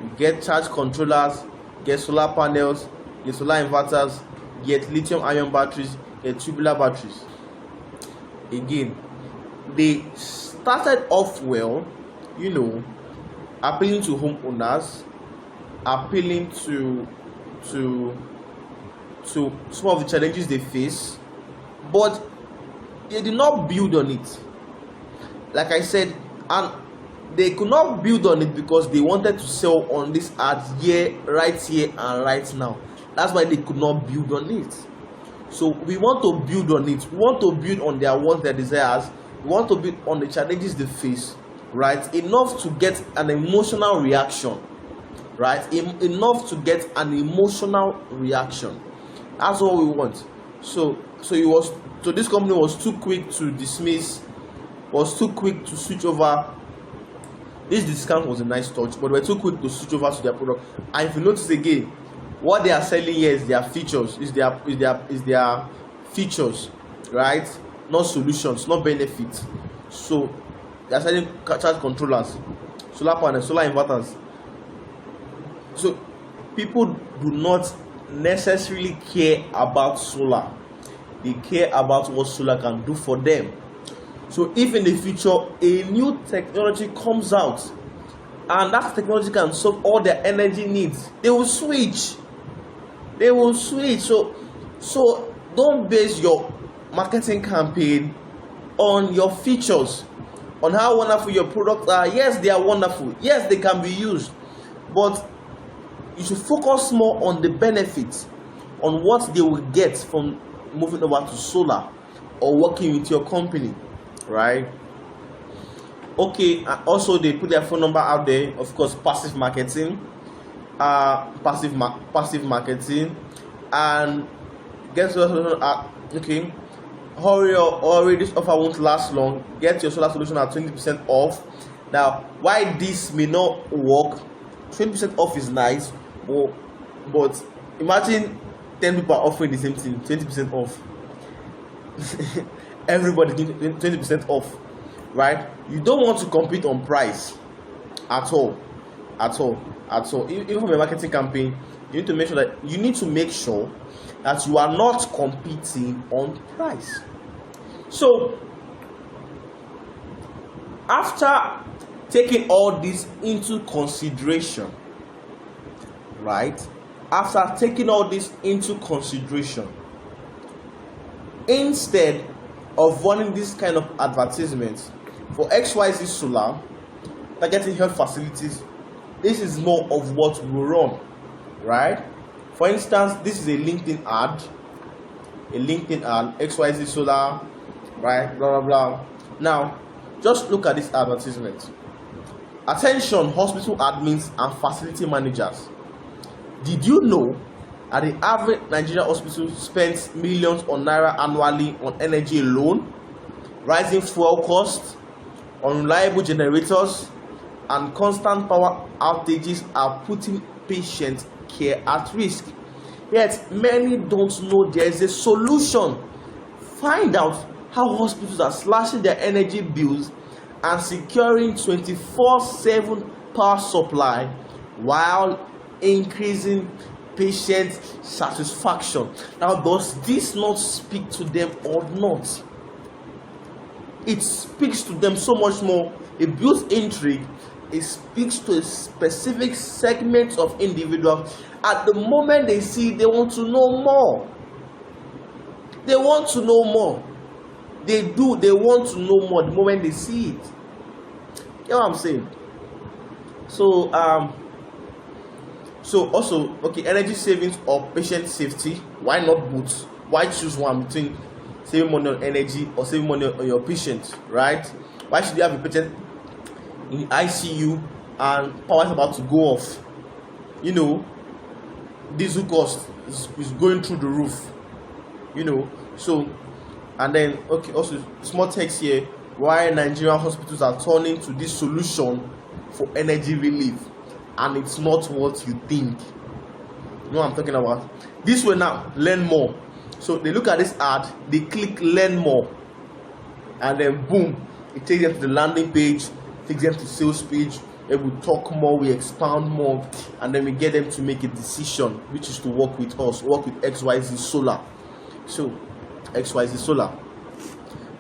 You get charge controllers, get solar panels, get solar inverters, get lithium-ion batteries, get tubular batteries. Again, they started off well, appealing to homeowners, appealing to some of the challenges they face, but they did not build on it. Like I said, and they could not build on it because they wanted to sell on this ad right here and right now. That's why they could not build on it. So we want to build on it. We want to build on their wants, their desires. We want to build on the challenges they face, right? Enough to get an emotional reaction, right? Enough to get an emotional reaction. That's what we want. So this company was too quick to dismiss, was too quick to switch over. This discount was a nice touch, but we're too quick to switch over to their product. And if you notice again, what they are selling here is their features, is their features, right? Not solutions, not benefits. So they are selling charge controllers, solar panels, solar inverters. So people do not necessarily care about solar. They care about what solar can do for them. So if in the future a new technology comes out and that technology can solve all their energy needs, they will switch. So don't base your marketing campaign on your features, on how wonderful your products are. Yes, they are wonderful. Yes, they can be used, but you should focus more on the benefits, on what they will get from moving over to solar or working with your company, right? Okay, also they put their phone number out there. Of course, passive marketing, passive marketing, and guess what? Okay, hurry! This offer won't last long. Get your solar solution at 20% off. Now, why this may not work? 20% off is nice, but imagine 10 people are offering the same thing, 20% off. everybody 20% off, right? You don't want to compete on price at all. Even from a marketing campaign, you need to make sure that you are not competing on price. So after taking all this into consideration, right? After taking all this into consideration, instead of running this kind of advertisements for XYZ Solar, targeting health facilities, this is more of what we run, right? For instance, this is a LinkedIn ad, XYZ Solar, right? Blah blah blah. Now, just look at this advertisement. Attention, hospital admins and facility managers. Did you know that the average Nigerian hospital spends millions on naira annually on energy alone? Rising fuel costs, unreliable generators, and constant power outages are putting patient care at risk. Yet many don't know there is a solution. Find out how hospitals are slashing their energy bills and securing 24/7 power supply while increasing patient satisfaction. Now, does this not speak to them or not? It speaks to them so much more. It builds intrigue. It speaks to a specific segment of individuals. At the moment they see it, they want to know more. They want to know more. They want to know more the moment they see it. You know what I'm saying? So also, okay, energy savings or patient safety. Why not both? Why choose one between saving money on energy or saving money on your patient, right? Why should you have a patient in the ICU and power is about to go off? You know, diesel cost is going through the roof. You know, so, and then, okay, also small text here, why Nigerian hospitals are turning to this solution for energy relief, and it's not what you think. You know what I'm talking about? This way now, learn more. So they look at this ad, they click learn more, and then boom, it takes them to the landing page, takes them to sales page. They will talk more, we expound more, and then we get them to make a decision, which is to work with us, work with XYZ Solar. So XYZ Solar.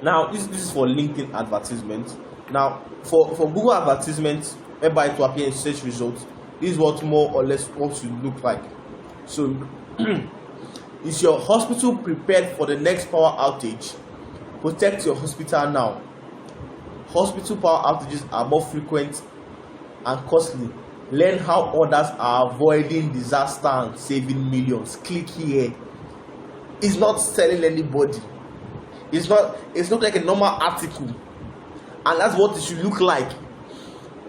Now this is for LinkedIn advertisement. Now for Google advertisements, whereby to appear in search results, this is what more or less what should look like. So is your hospital prepared for the next power outage? Protect your hospital now. Hospital power outages are more frequent and costly. Learn how others are avoiding disaster and saving millions. Click here. It's not selling anybody. It's not like a normal article, and that's what it should look like.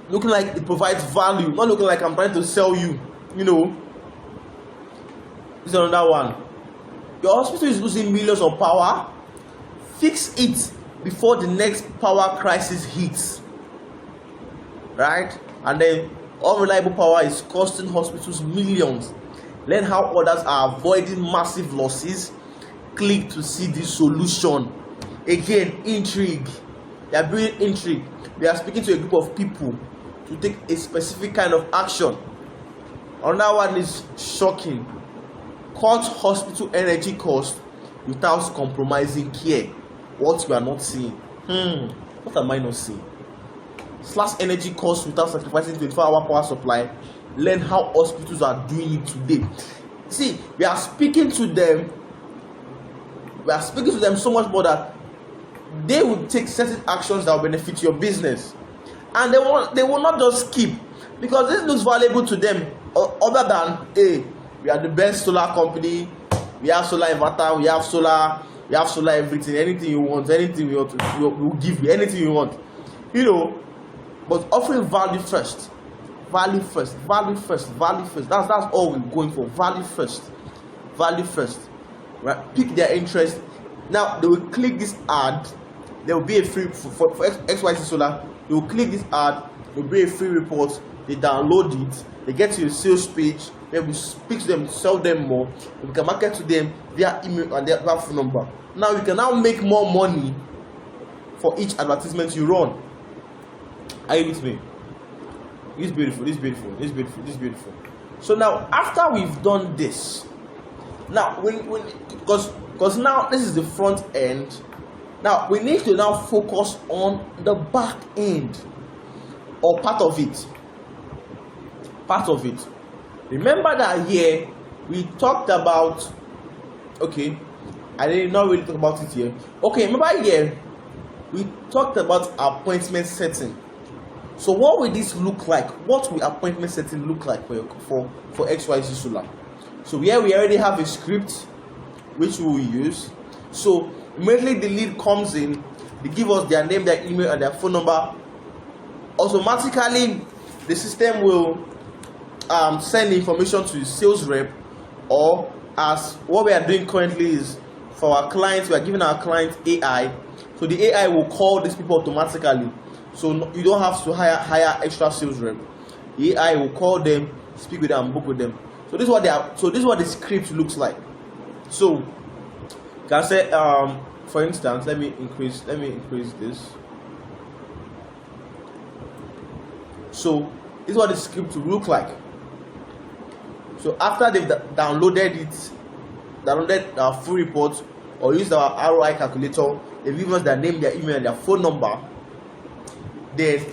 Looking like it provides value, not looking like I'm trying to sell you. You know, this is another one. Your hospital is losing millions of power. Fix it before the next power crisis hits, right? And then unreliable power is costing hospitals millions. Learn how others are avoiding massive losses. Click to see the solution. Again, intrigue. They are building intrigue. They are speaking to a group of people to take a specific kind of action. Another one is shocking. Cut hospital energy costs without compromising care. What we are not seeing. What am I not seeing? Slash energy costs without sacrificing 24-hour power supply. Learn how hospitals are doing it today. See, we are speaking to them. We are speaking to them so much more that they will take certain actions that will benefit your business, and they will not just skip because this looks valuable to them. Other than, hey, we are the best solar company. We have solar inverter. We have solar everything. Anything you want, anything we want, we'll give you anything you want. You know, but offering value first. Value first. That's all we're going for. Value first. Right? Pick their interest. Now they will click this ad. There will be a free for XYZ Solar. They will click this ad. There will be a free report. They download it. They get to your sales page. then we speak to them, sell them more. We can market to them via email and their phone number. Now you can now make more money for each advertisement you run. Are you with me? It's beautiful, it's beautiful, it's beautiful, it's beautiful. So now after we've done this, now because now this is the front end, now we need to now focus on the back end, or part of it. Remember that here we talked about, okay, I did not really talk about it here. Okay, remember here we talked about appointment setting. So what will this look like? What will appointment setting look like for XYZ Solar? So here we already have a script which we will use. So immediately the lead comes in, they give us their name, their email, and their phone number. Automatically the system will send information to the sales rep, or as what we are doing currently is for our clients, we are giving our clients AI. So the AI will call these people automatically. So you don't have to hire extra sales rep. The AI will call them, speak with them, and book with them. So this is what they are. So this is what the script looks like. So you can say, for instance, let me increase this. So this is what the script will look like. So after they've downloaded our full report or used our ROI calculator, they've given us their name, their email, and their phone number. Then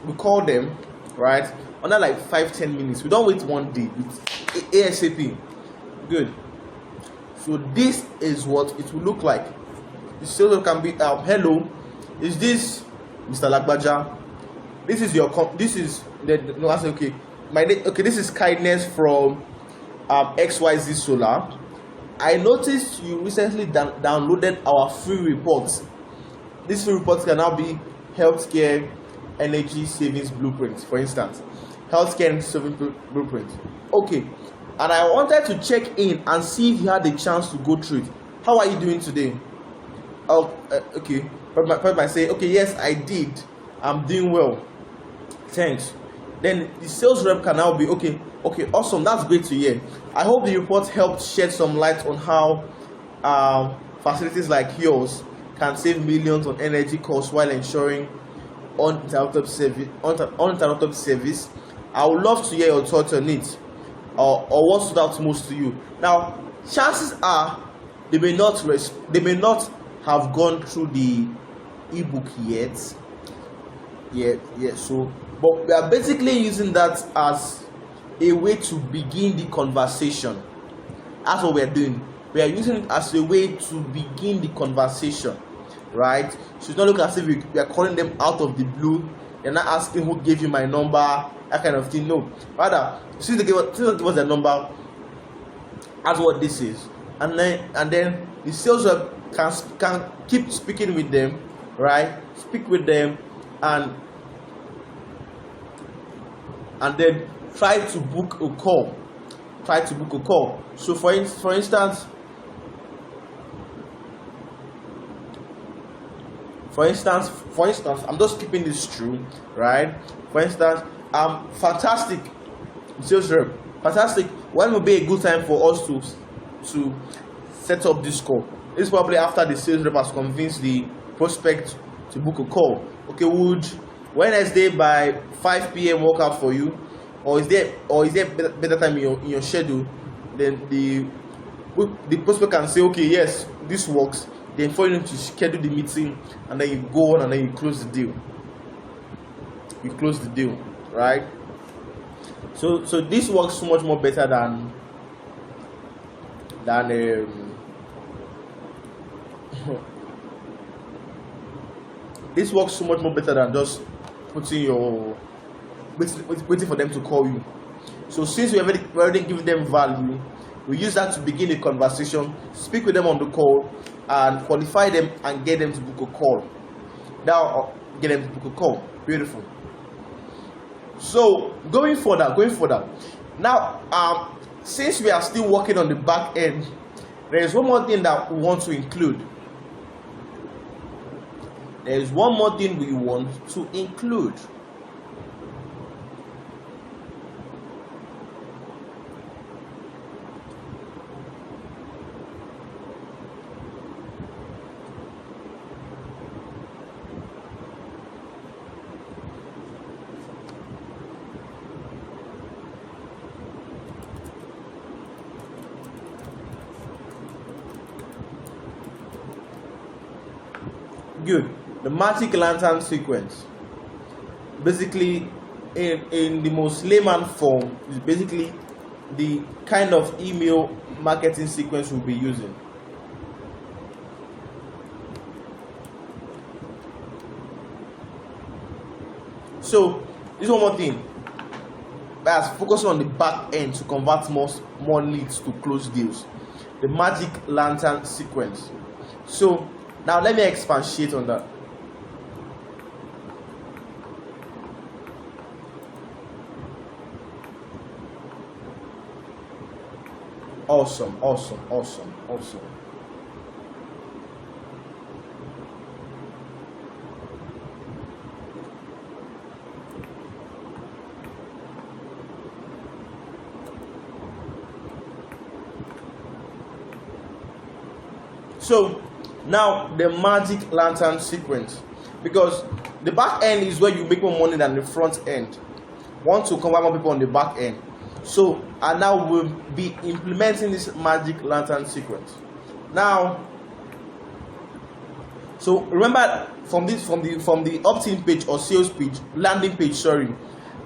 we call them, right? Under like 5-10 minutes. We don't wait one day. It's ASAP. Good. So this is what it will look like. The sales can be, hello, is this Mr. Lagbaja? This is your this is the no, I say okay. My name, okay, this is Kindness from XYZ Solar. I noticed you recently downloaded our free reports. These free reports can now be healthcare energy savings blueprints, for instance. Healthcare energy savings blueprint. Okay, and I wanted to check in and see if you had the chance to go through it. How are you doing today? Oh, okay. But I say, okay, yes, I did. I'm doing well. Thanks. Then the sales rep can now be okay, awesome, that's great to hear. I hope the report helped shed some light on how facilities like yours can save millions on energy costs while ensuring uninterrupted service. I would love to hear your thoughts on it, or what stood out most to you. Now, chances are they may not have gone through the ebook yet. So, but we are basically using that as a way to begin the conversation. That's what we are doing. We are using it as a way to begin the conversation, right? So it's not looking as if we are calling them out of the blue. They're not asking who gave you my number, that kind of thing. No, rather, since they give us their number, that's what this is, and then the sales rep can keep speaking with them, right? Speak with them and then try to book a call. So for instance, I'm just keeping this true, right? For instance, fantastic sales rep. Fantastic. When will be a good time for us to set up this call? It's probably after the sales rep has convinced the prospect to book a call. Okay, would Wednesday by 5 p.m. work out for you, or is there better time in your schedule? Then the prospect can say, okay, yes, this works. Then for you to schedule the meeting, and then you go on and then you close the deal. Right? So this works so much more better than this works so much more better than just waiting for them to call you. So since we already given them value, we use that to begin a conversation, speak with them on the call, and qualify them and get them to book a call. Beautiful. So going further. Now, since we are still working on the back end, there is one more thing that we want to include. Good. The magic lantern sequence. Basically, in the most layman form, is basically the kind of email marketing sequence we'll be using. So, this one more thing. That's focusing on the back end to convert more leads to close deals. The magic lantern sequence. So, now let me expatiate on that. Awesome. So now the magic lantern sequence, because the back end is where you make more money than the front end. Want to convert more people on the back end. So I now will be implementing this magic lantern sequence. Now, so remember from the opt-in page or sales page, landing page, sorry.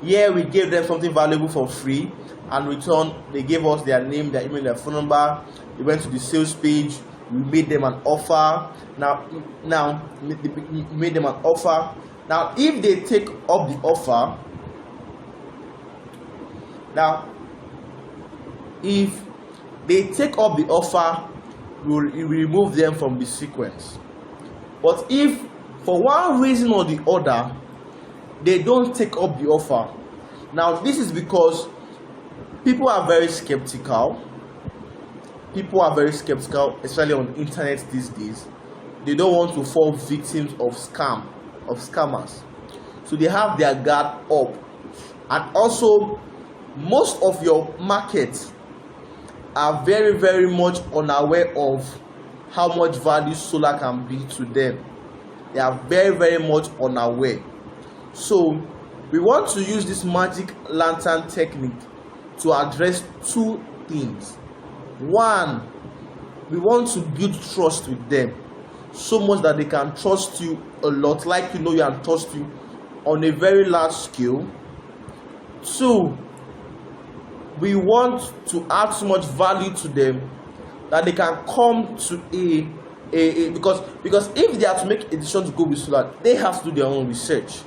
Here we gave them something valuable for free, and return they gave us their name, their email, their phone number. We went to the sales page. We made them an offer. Now we made them an offer. Now, if they take up the offer, now if they take up the offer, we'll remove them from the sequence. But if for one reason or the other they don't take up the offer, now this is because people are very skeptical. People are very skeptical, especially on the internet these days. They don't want to fall victims of scammers. So they have their guard up. And also, most of your markets are very, very much unaware of how much value solar can be to them. They are very, very much unaware. So we want to use this magic lantern technique to address two things. One, we want to build trust with them so much that they can trust you a lot, like you and trust you on a very large scale. Two, we want to add so much value to them that they can come to because if they have to make a decision to go with solar, they have to do their own research.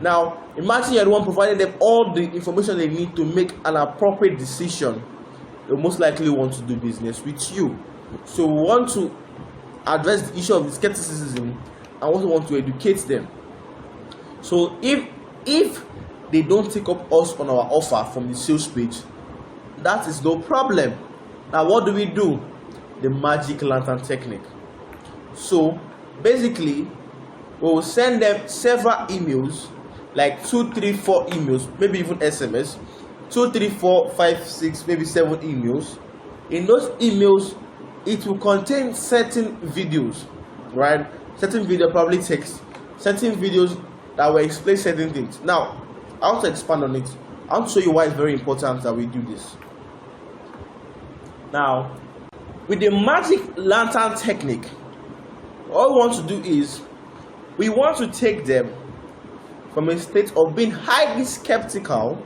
Now imagine you're the one providing them all the information they need to make an appropriate decision. They'll most likely want to do business with you. So we want to address the issue of the skepticism and also want to educate them. So if they don't take up us on our offer from the sales page, that is no problem. Now what do? The magic lantern technique. So basically, we will send them several emails, like 2, 3, 4 emails, maybe even SMS. 2, 3, 4, 5, 6, maybe 7 emails. In those emails, it will contain certain videos, right? Certain video, probably text, certain videos that will explain certain things. Now, I want to expand on it. I want to show you why it's very important that we do this. Now, with the magic lantern technique, all we want to do is we want to take them from a state of being highly skeptical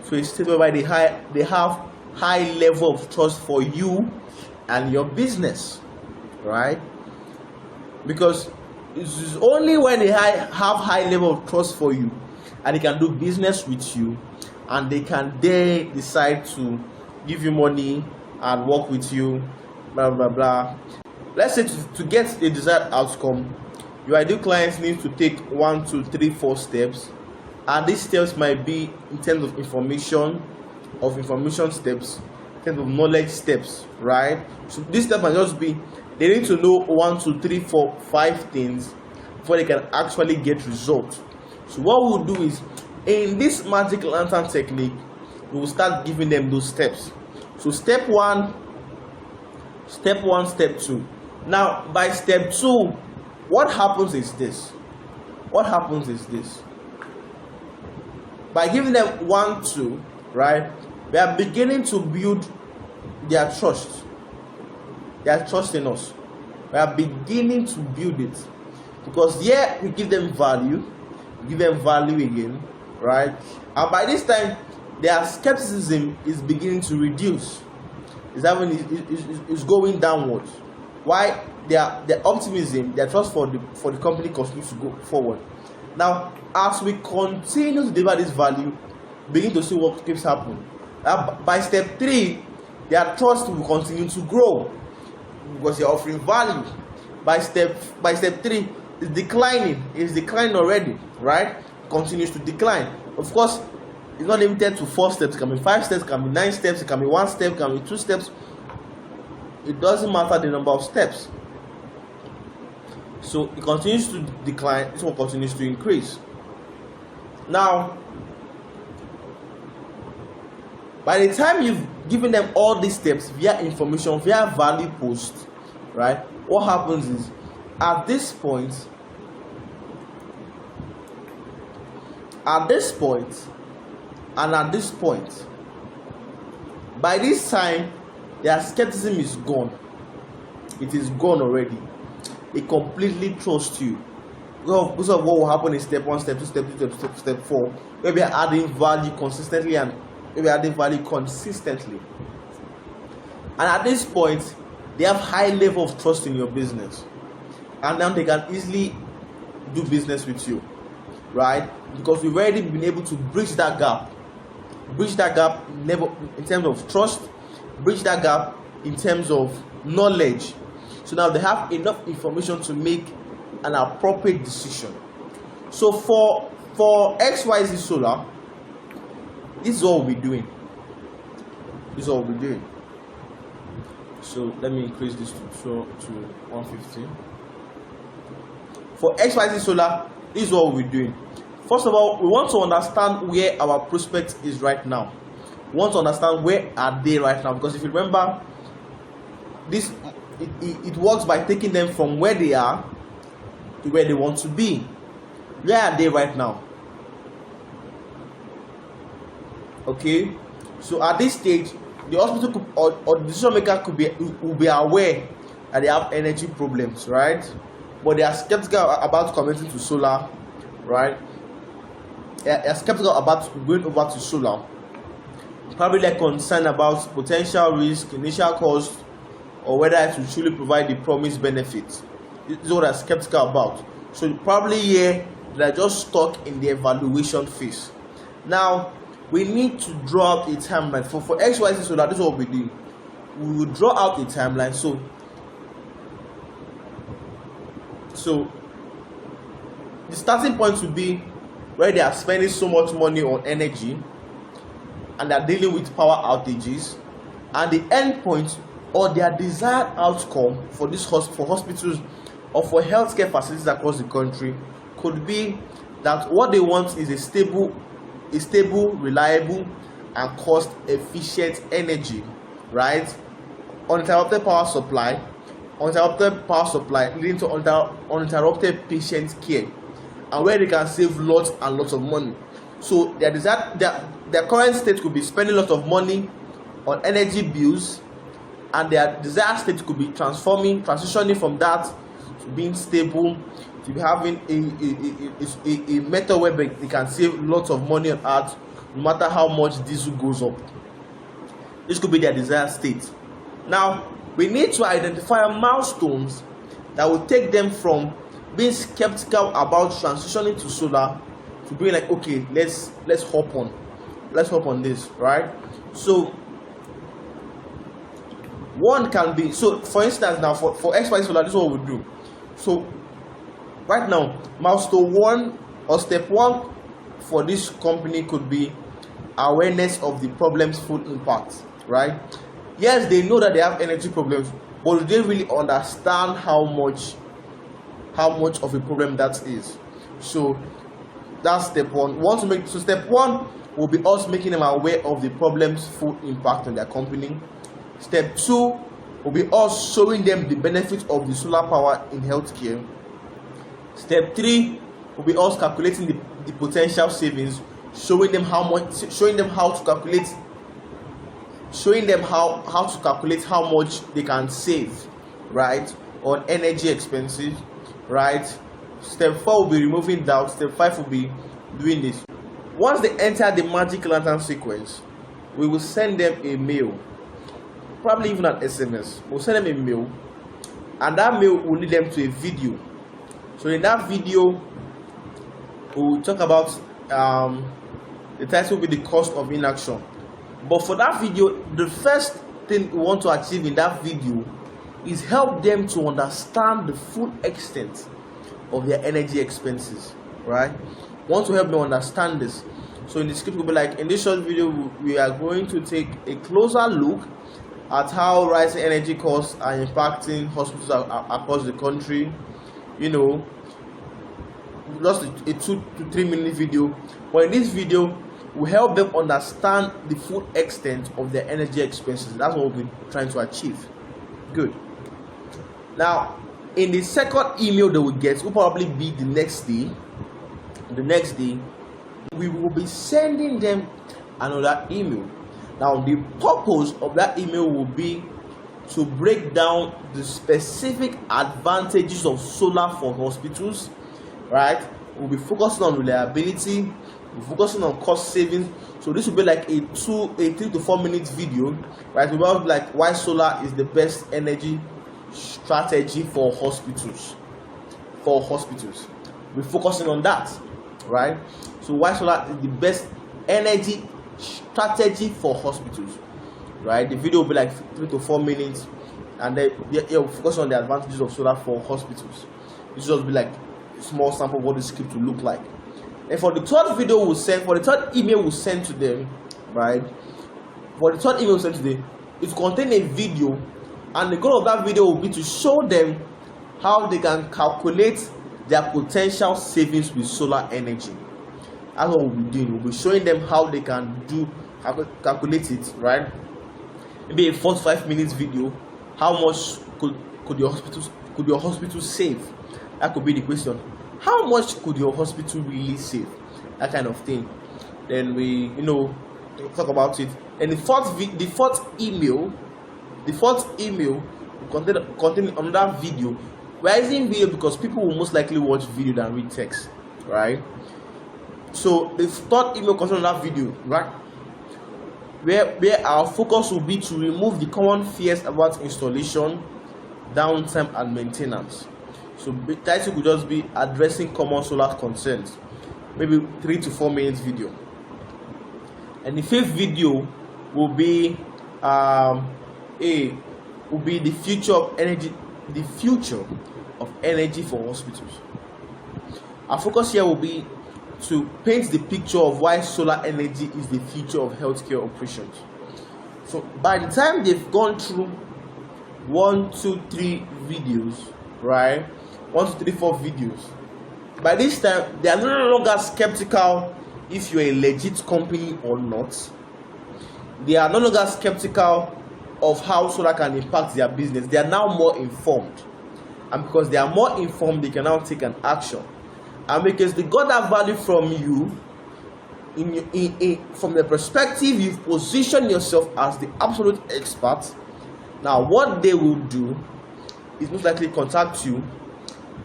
to a state whereby they have high level of trust for you and your business, right? Because it's only when they have high level of trust for you and they can do business with you and they can then decide to give you money and work with you, blah blah blah. Let's say to get a desired outcome, your ideal clients need to take 1, 2, 3, 4 steps. And these steps might be in terms of information steps, in terms of knowledge steps, right? So these steps might just be, they need to know 1, 2, 3, 4, 5 things before they can actually get results. So what we'll do is, in this magic lantern technique, we will start giving them those steps. So step 1, step 2. Now by step 2, what happens is this. By giving them 1, 2, right, we are beginning to build their trust. They are trusting us. We are beginning to build it. because here we give them value, again, right? And by this time, their skepticism is beginning to reduce. It's going downwards. Why? Their optimism, their trust for the company continues to go forward. Now, as we continue to deliver this value, begin to see what keeps happening. By step 3, their trust will continue to grow because you're offering value. By step 3, it's declining already, right? Continues to decline. Of course, it's not limited to 4 steps. It can be 5 steps, it can be 9 steps, it can be 1 step, it can be 2 steps. It doesn't matter the number of steps. So it continues to decline, this one continues to increase. Now, by the time you've given them all these steps via information, via value post, right? What happens is, at this point, and at this point, by this time, their skepticism is gone. It is gone already. They completely trust you. Because of what will happen in step 1, step 2, step 3, step 4, maybe adding value consistently and maybe adding value consistently. And at this point, they have high level of trust in your business, and now they can easily do business with you, right? Because we've already been able to bridge that gap in terms of trust, bridge that gap in terms of knowledge. So now they have enough information to make an appropriate decision. So for XYZ Solar, this is what we'll be doing. So let me increase this to 150. For XYZ Solar, this is what we'll be doing. First of all, we want to understand where our prospect is right now. We want to understand where are they right now, because if you remember, this it works by taking them from where they are to where they want to be. Where are they right now? Okay, so at this stage, the hospital or the decision maker will be aware that they have energy problems, right? But they are skeptical about committing to solar, right? They are skeptical about going over to solar. Probably they're concerned about potential risk, initial cost, or whether it will truly provide the promised benefits. This is what they're skeptical about. So probably here they're just stuck in the evaluation phase. Now, we need to draw out a timeline for XYZ Solar. This is what we do. We will draw out a timeline. So the starting point will be where they are spending so much money on energy and they are dealing with power outages, and the end point or their desired outcome for hospitals or for healthcare facilities across the country could be that what they want is a stable, reliable, and cost-efficient energy, right? Uninterrupted power supply leading to uninterrupted patient care, and where they can save lots and lots of money. So their current state could be spending a lot of money on energy bills, and their desired state could be transitioning from that to being stable, to be having a method where they can save lots of money on earth, no matter how much diesel goes up. This could be their desired state. Now, we need to identify milestones that will take them from being skeptical about transitioning to solar to being like, okay, let's hop on this, right? So one can be, so for instance, now for XY Solar, this is what we do. So right now, milestone 1 or step 1 for this company could be awareness of the problem's full impact, right? Yes, they know that they have energy problems, but do they really understand how much of a problem that is? So that's step 1. So step 1 will be us making them aware of the problem's full impact on their company. Step 2 will be us showing them the benefits of the solar power in healthcare. Step 3 will be us calculating the potential savings, showing them how to calculate how much they can save, right, on energy expenses, right? Step 4 will be removing doubt. Step 5 will be doing this. Once they enter the magic lantern sequence, we will send them a mail, probably even an SMS. We'll send them a mail, and that mail will lead them to a video. So in that video, we'll talk about the title will be the cost of inaction. But for that video, the first thing we want to achieve in that video is help them to understand the full extent of their energy expenses, right? We want to help them understand this. So in the script, we'll be like, in this short video, we are going to take a closer look at how rising energy costs are impacting hospitals across the country. You know, just a 2 to 3 minute video. But in this video, we help them understand the full extent of their energy expenses. That's what we're trying to achieve. Good. Now, in the second email that we get, will probably be the next day. The next day, we will be sending them another email. Now, the purpose of that email will be to break down the specific advantages of solar for hospitals, right? We'll be focusing on reliability, we're focusing on cost savings. So this will be like a 3 to 4 minutes video, right? About like why solar is the best energy strategy for hospitals. We're focusing on that, right? So why solar is the best energy strategy for hospitals, right? The video will be like 3 to 4 minutes, and then we'll focus on the advantages of solar for hospitals. This will just be like a small sample of what the script will look like. And for the third video we'll send, for the third email we'll send to them, right? For the third email we'll send to them, it will contain a video, and the goal of that video will be to show them how they can calculate their potential savings with solar energy. That's what we'll be doing. We'll be showing them how they can calculate it, right? Maybe a 4 to 5 minutes video. How much could your hospital save? That could be the question. How much could your hospital really save? That kind of thing. Then we, talk about it. And the fourth email will contain another video. We're using video because people will most likely watch video than read text, right? So the third email contains another video, right? Where our focus will be to remove the common fears about installation, downtime, and maintenance. So the title could just be addressing common solar concerns. Maybe 3 to 4 minutes video. And the fifth video will be the future of energy. The future of energy for hospitals. Our focus here will be to paint the picture of why solar energy is the future of healthcare operations. So by the time they've gone through 1, 2, 3 videos, right? 1, 2, 3, 4 videos. By this time, they are no longer skeptical if you're a legit company or not. They are no longer skeptical of how solar can impact their business. They are now more informed, and because they are more informed, they can now take an action. And because they got that value from you, from the perspective you've positioned yourself as the absolute expert. Now, what they will do is most likely contact you,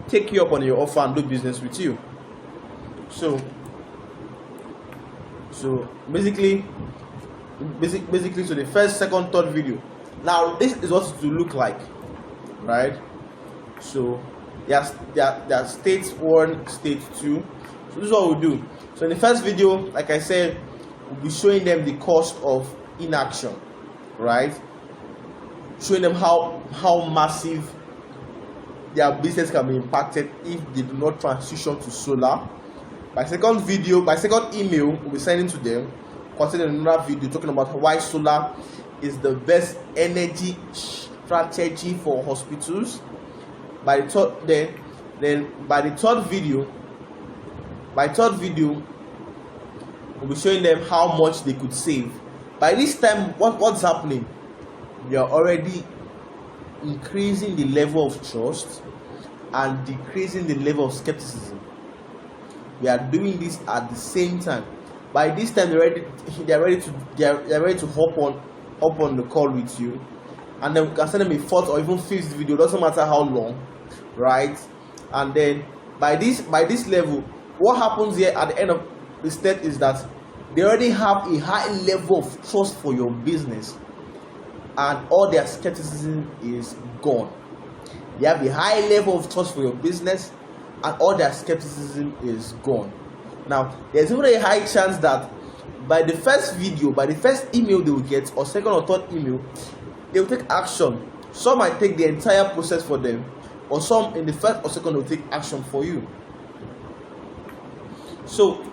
take you up on your offer, and do business with you. So basically, so the first, second, third video. Now this is what it will look like, right? So there are stage 1, stage 2. So this is what we'll do. So in the first video, like I said, we'll be showing them the cost of inaction, right? Showing them how massive their business can be impacted if they do not transition to solar. By second email, we'll be sending to them, considering another video talking about why solar is the best energy strategy for hospitals. By the third video, we'll be showing them how much they could save. By this time, what's happening? We are already increasing the level of trust and decreasing the level of skepticism. We are doing this at the same time. By this time, they are ready to hop on the call with you, and then we can send them a fourth or even fifth video. Doesn't matter how long, right? And then by this level, what happens here at the end of the step is that they already have a high level of trust for your business, and all their skepticism is gone. They have a high level of trust for your business, and all their skepticism is gone. Now, there's even a high chance that by the first video, by the first email they will get, or second or third email, they will take action. Some might take the entire process for them, or some in the first or second will take action for you. So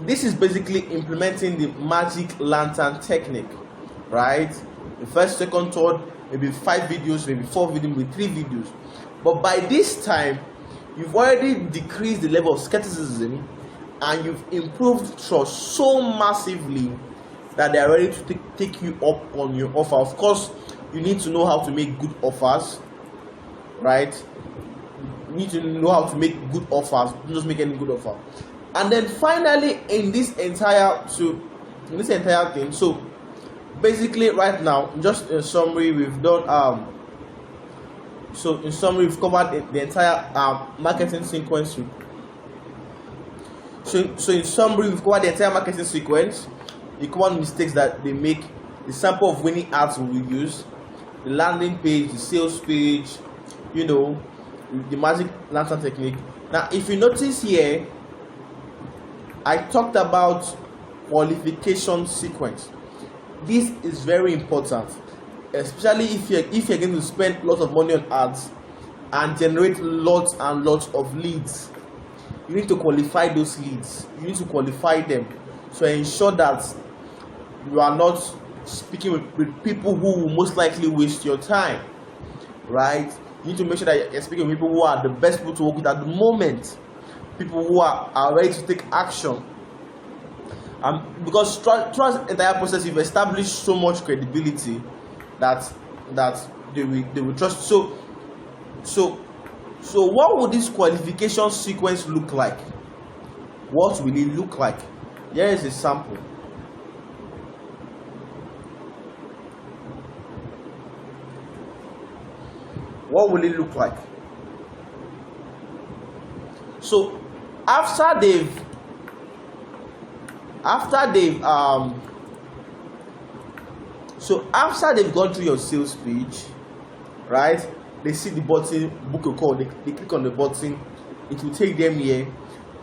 this is basically implementing the magic lantern technique, right? The first, second, third, maybe 5 videos, maybe 4 videos, maybe 3 videos. But by this time, you've already decreased the level of skepticism, and you've improved trust so massively that they are ready to take you up on your offer. Of course, you need to know how to make good offers, right? You need to know how to make good offers. Don't just make any good offer. And then finally, in this entire thing, so basically right now, just in summary, we've done we've covered the entire marketing sequence. So in summary, we've covered the entire marketing sequence, the common mistakes that they make, the sample of winning ads we use, the landing page, the sales page, the magic lantern technique. Now, if you notice here, I talked about qualification sequence. This is very important, especially if you're going to spend lots of money on ads and generate lots and lots of leads. You need to qualify those leads. You need to qualify them to ensure that you are not speaking with people who will most likely waste your time, right? You need to make sure that you're speaking with people who are the best people to work with at the moment, people who are ready to take action. Because throughout the entire process, you've established so much credibility that they will trust. So what would this qualification sequence look like? What will it look like? Here is a sample. What will it look like? So after they've gone through your sales page, right? They see the button book a call, they click on the button, it will take them here.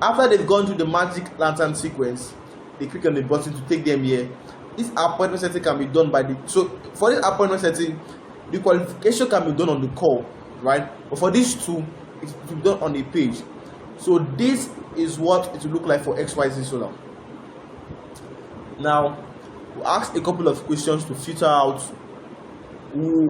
After they've gone through the magic lantern sequence, they click on the button to take them here. This appointment setting can be done so for this appointment setting, the qualification can be done on the call, right? But for these two, it will be done on the page. So this is what it will look like for XYZ Solar. Now, we ask a couple of questions to filter out who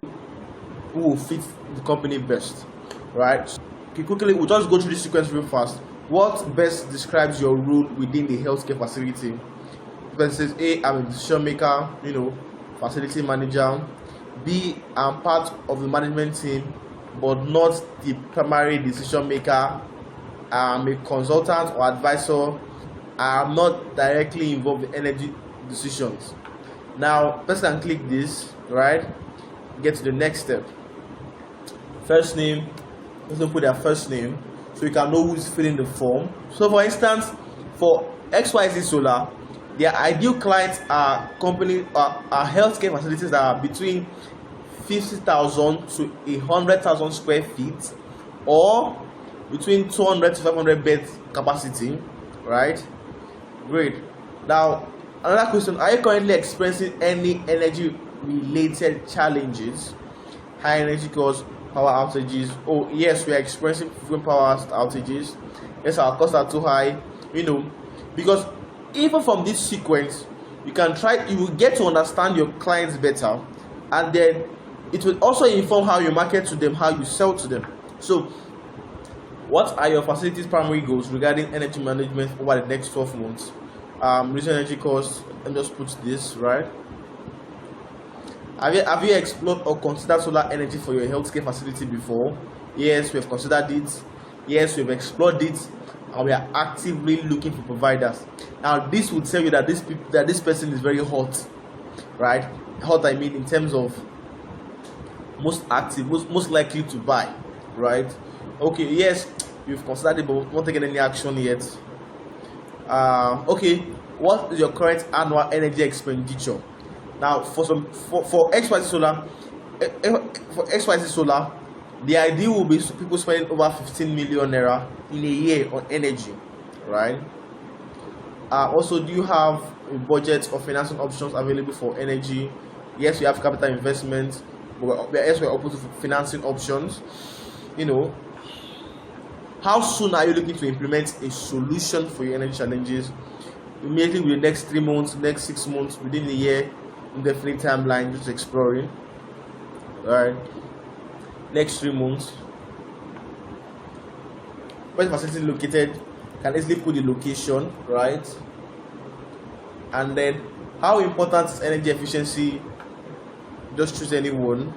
will fit the company best, right? Okay, quickly, we'll just go through this sequence real fast. What best describes your role within the healthcare facility? The person says, A, I'm a decision maker, facility manager. B, I'm part of the management team, but not the primary decision maker. I'm a consultant or advisor. I'm not directly involved in energy decisions. Now, person can click this, right? Get to the next step. First name, person put their first name so you can know who's filling the form. So, for instance, for XYZ Solar, their ideal clients are are healthcare facilities that are between 50,000 to 100,000 square feet, or between 200 to 500 bed capacity, right? Great. Now, another question: are you currently experiencing any energy-related challenges? High energy costs, power outages. Oh, yes, we are experiencing frequent power outages. Yes, our costs are too high. Because even from this sequence, you will get to understand your clients better, and then it will also inform how you market to them, how you sell to them. So, what are your facility's primary goals regarding energy management over the next 12 months? Reducing energy costs, and just put this, right? Have you explored or considered solar energy for your healthcare facility before? Yes, we have considered it. Yes, we have explored it, and we are actively looking for providers. Now, this would tell you that this person is very hot, right? Hot, I mean, in terms of most active, most likely to buy, right? Okay, yes, you've considered it, but not taking any action yet. Okay, what is your current annual energy expenditure? Now, for XYZ Solar, the idea will be people spending over 15 million naira in a year on energy, right? Also, do you have a budget or financing options available for energy? Yes, we have capital investment, but we're open to financing options. How soon are you looking to implement a solution for your energy challenges? Immediately, within the next 3 months, next 6 months, within a year, indefinite timeline, just exploring. Alright, next 3 months. Where the facility is located, can easily put the location, right? And then, how important is energy efficiency? Just choose any one.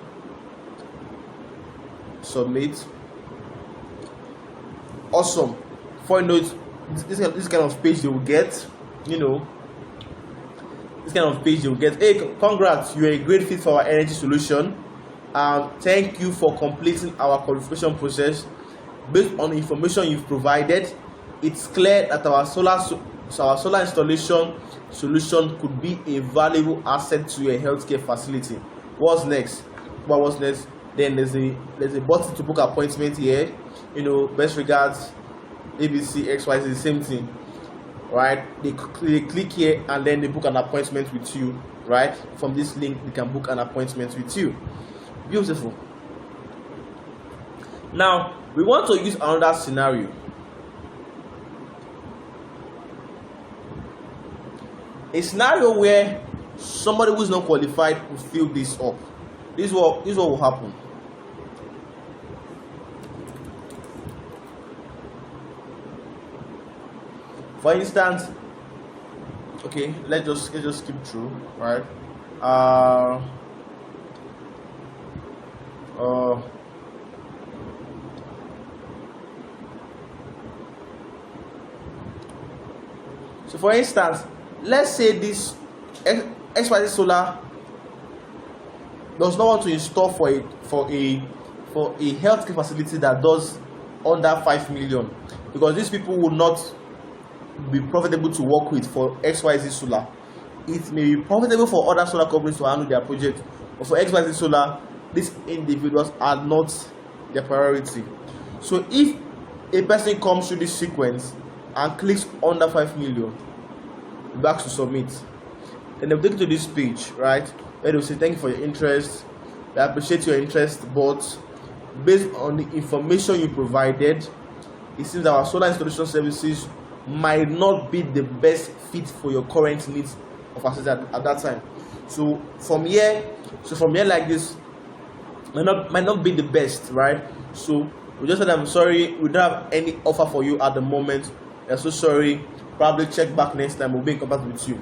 Submit. Awesome. For note, this kind of page you will get, this kind of page you'll get. Hey, congrats, you're a great fit for our energy solution. Thank you for completing our qualification process. Based on the information you've provided, it's clear that our solar installation solution could be a valuable asset to your healthcare facility. What's next? Then there's a button to book appointment here. Best regards, ABC XYZ, same thing, right? They click here and then they book an appointment with you, right? From this link they can book an appointment with you. Beautiful. Now we want to use another scenario. A scenario where somebody who is not qualified will fill this up. This is what will happen. For instance, okay, let's just skip through, right? So for instance, let's say this XYZ Solar does not want to install for a healthcare facility that does under 5 million, because these people will not be profitable to work with for XYZ Solar. It may be profitable for other solar companies to handle their project, but for XYZ Solar, these individuals are not their priority. So if a person comes through this sequence and clicks under 5 million, back to submit, then they'll take you to this page, right, where they'll say thank you for your interest, we appreciate your interest, but based on the information you provided, it seems that our solar installation services might not be the best fit for your current needs of facility at that time. So from here like this might not be the best, right? So we just said, I'm sorry, we don't have any offer for you at the moment. We're so sorry. Probably check back next time. We'll be in contact with you.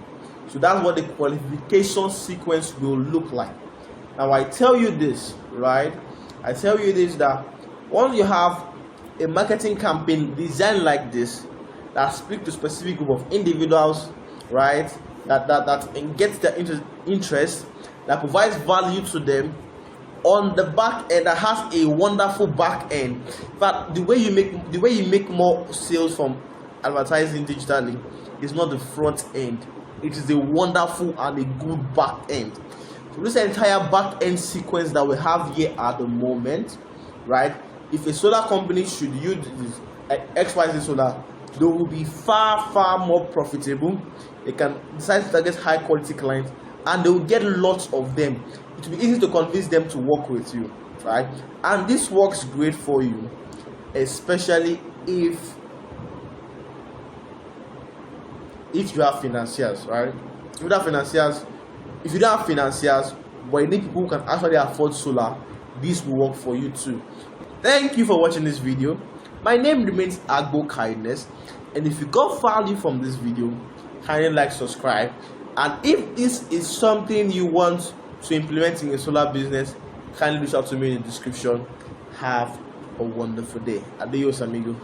So that's what the qualification sequence will look like. Now I tell you this, right? I tell you this, that once you have a marketing campaign designed like this, that speaks to a specific group of individuals, right? That gets their interest, that provides value to them on the back end, that has a wonderful back end. But the way you make more sales from advertising digitally is not the front end. It is a wonderful and a good back end. So this entire back end sequence that we have here at the moment, right? If a solar company should use this XYZ Solar, they will be far more profitable. They can decide to target high quality clients, and they will get lots of them. It will be easy to convince them to work with you, right? And this works great for you, especially if you have financiers, right? If you don't have financiers, but you need people who can actually afford solar, this will work for you too. Thank you for watching this video. My name remains Agbo Kindness, and if you got value from this video, kindly like, subscribe, and if this is something you want to implement in your solar business, kindly reach out to me in the description. Have a wonderful day. Adios, amigo.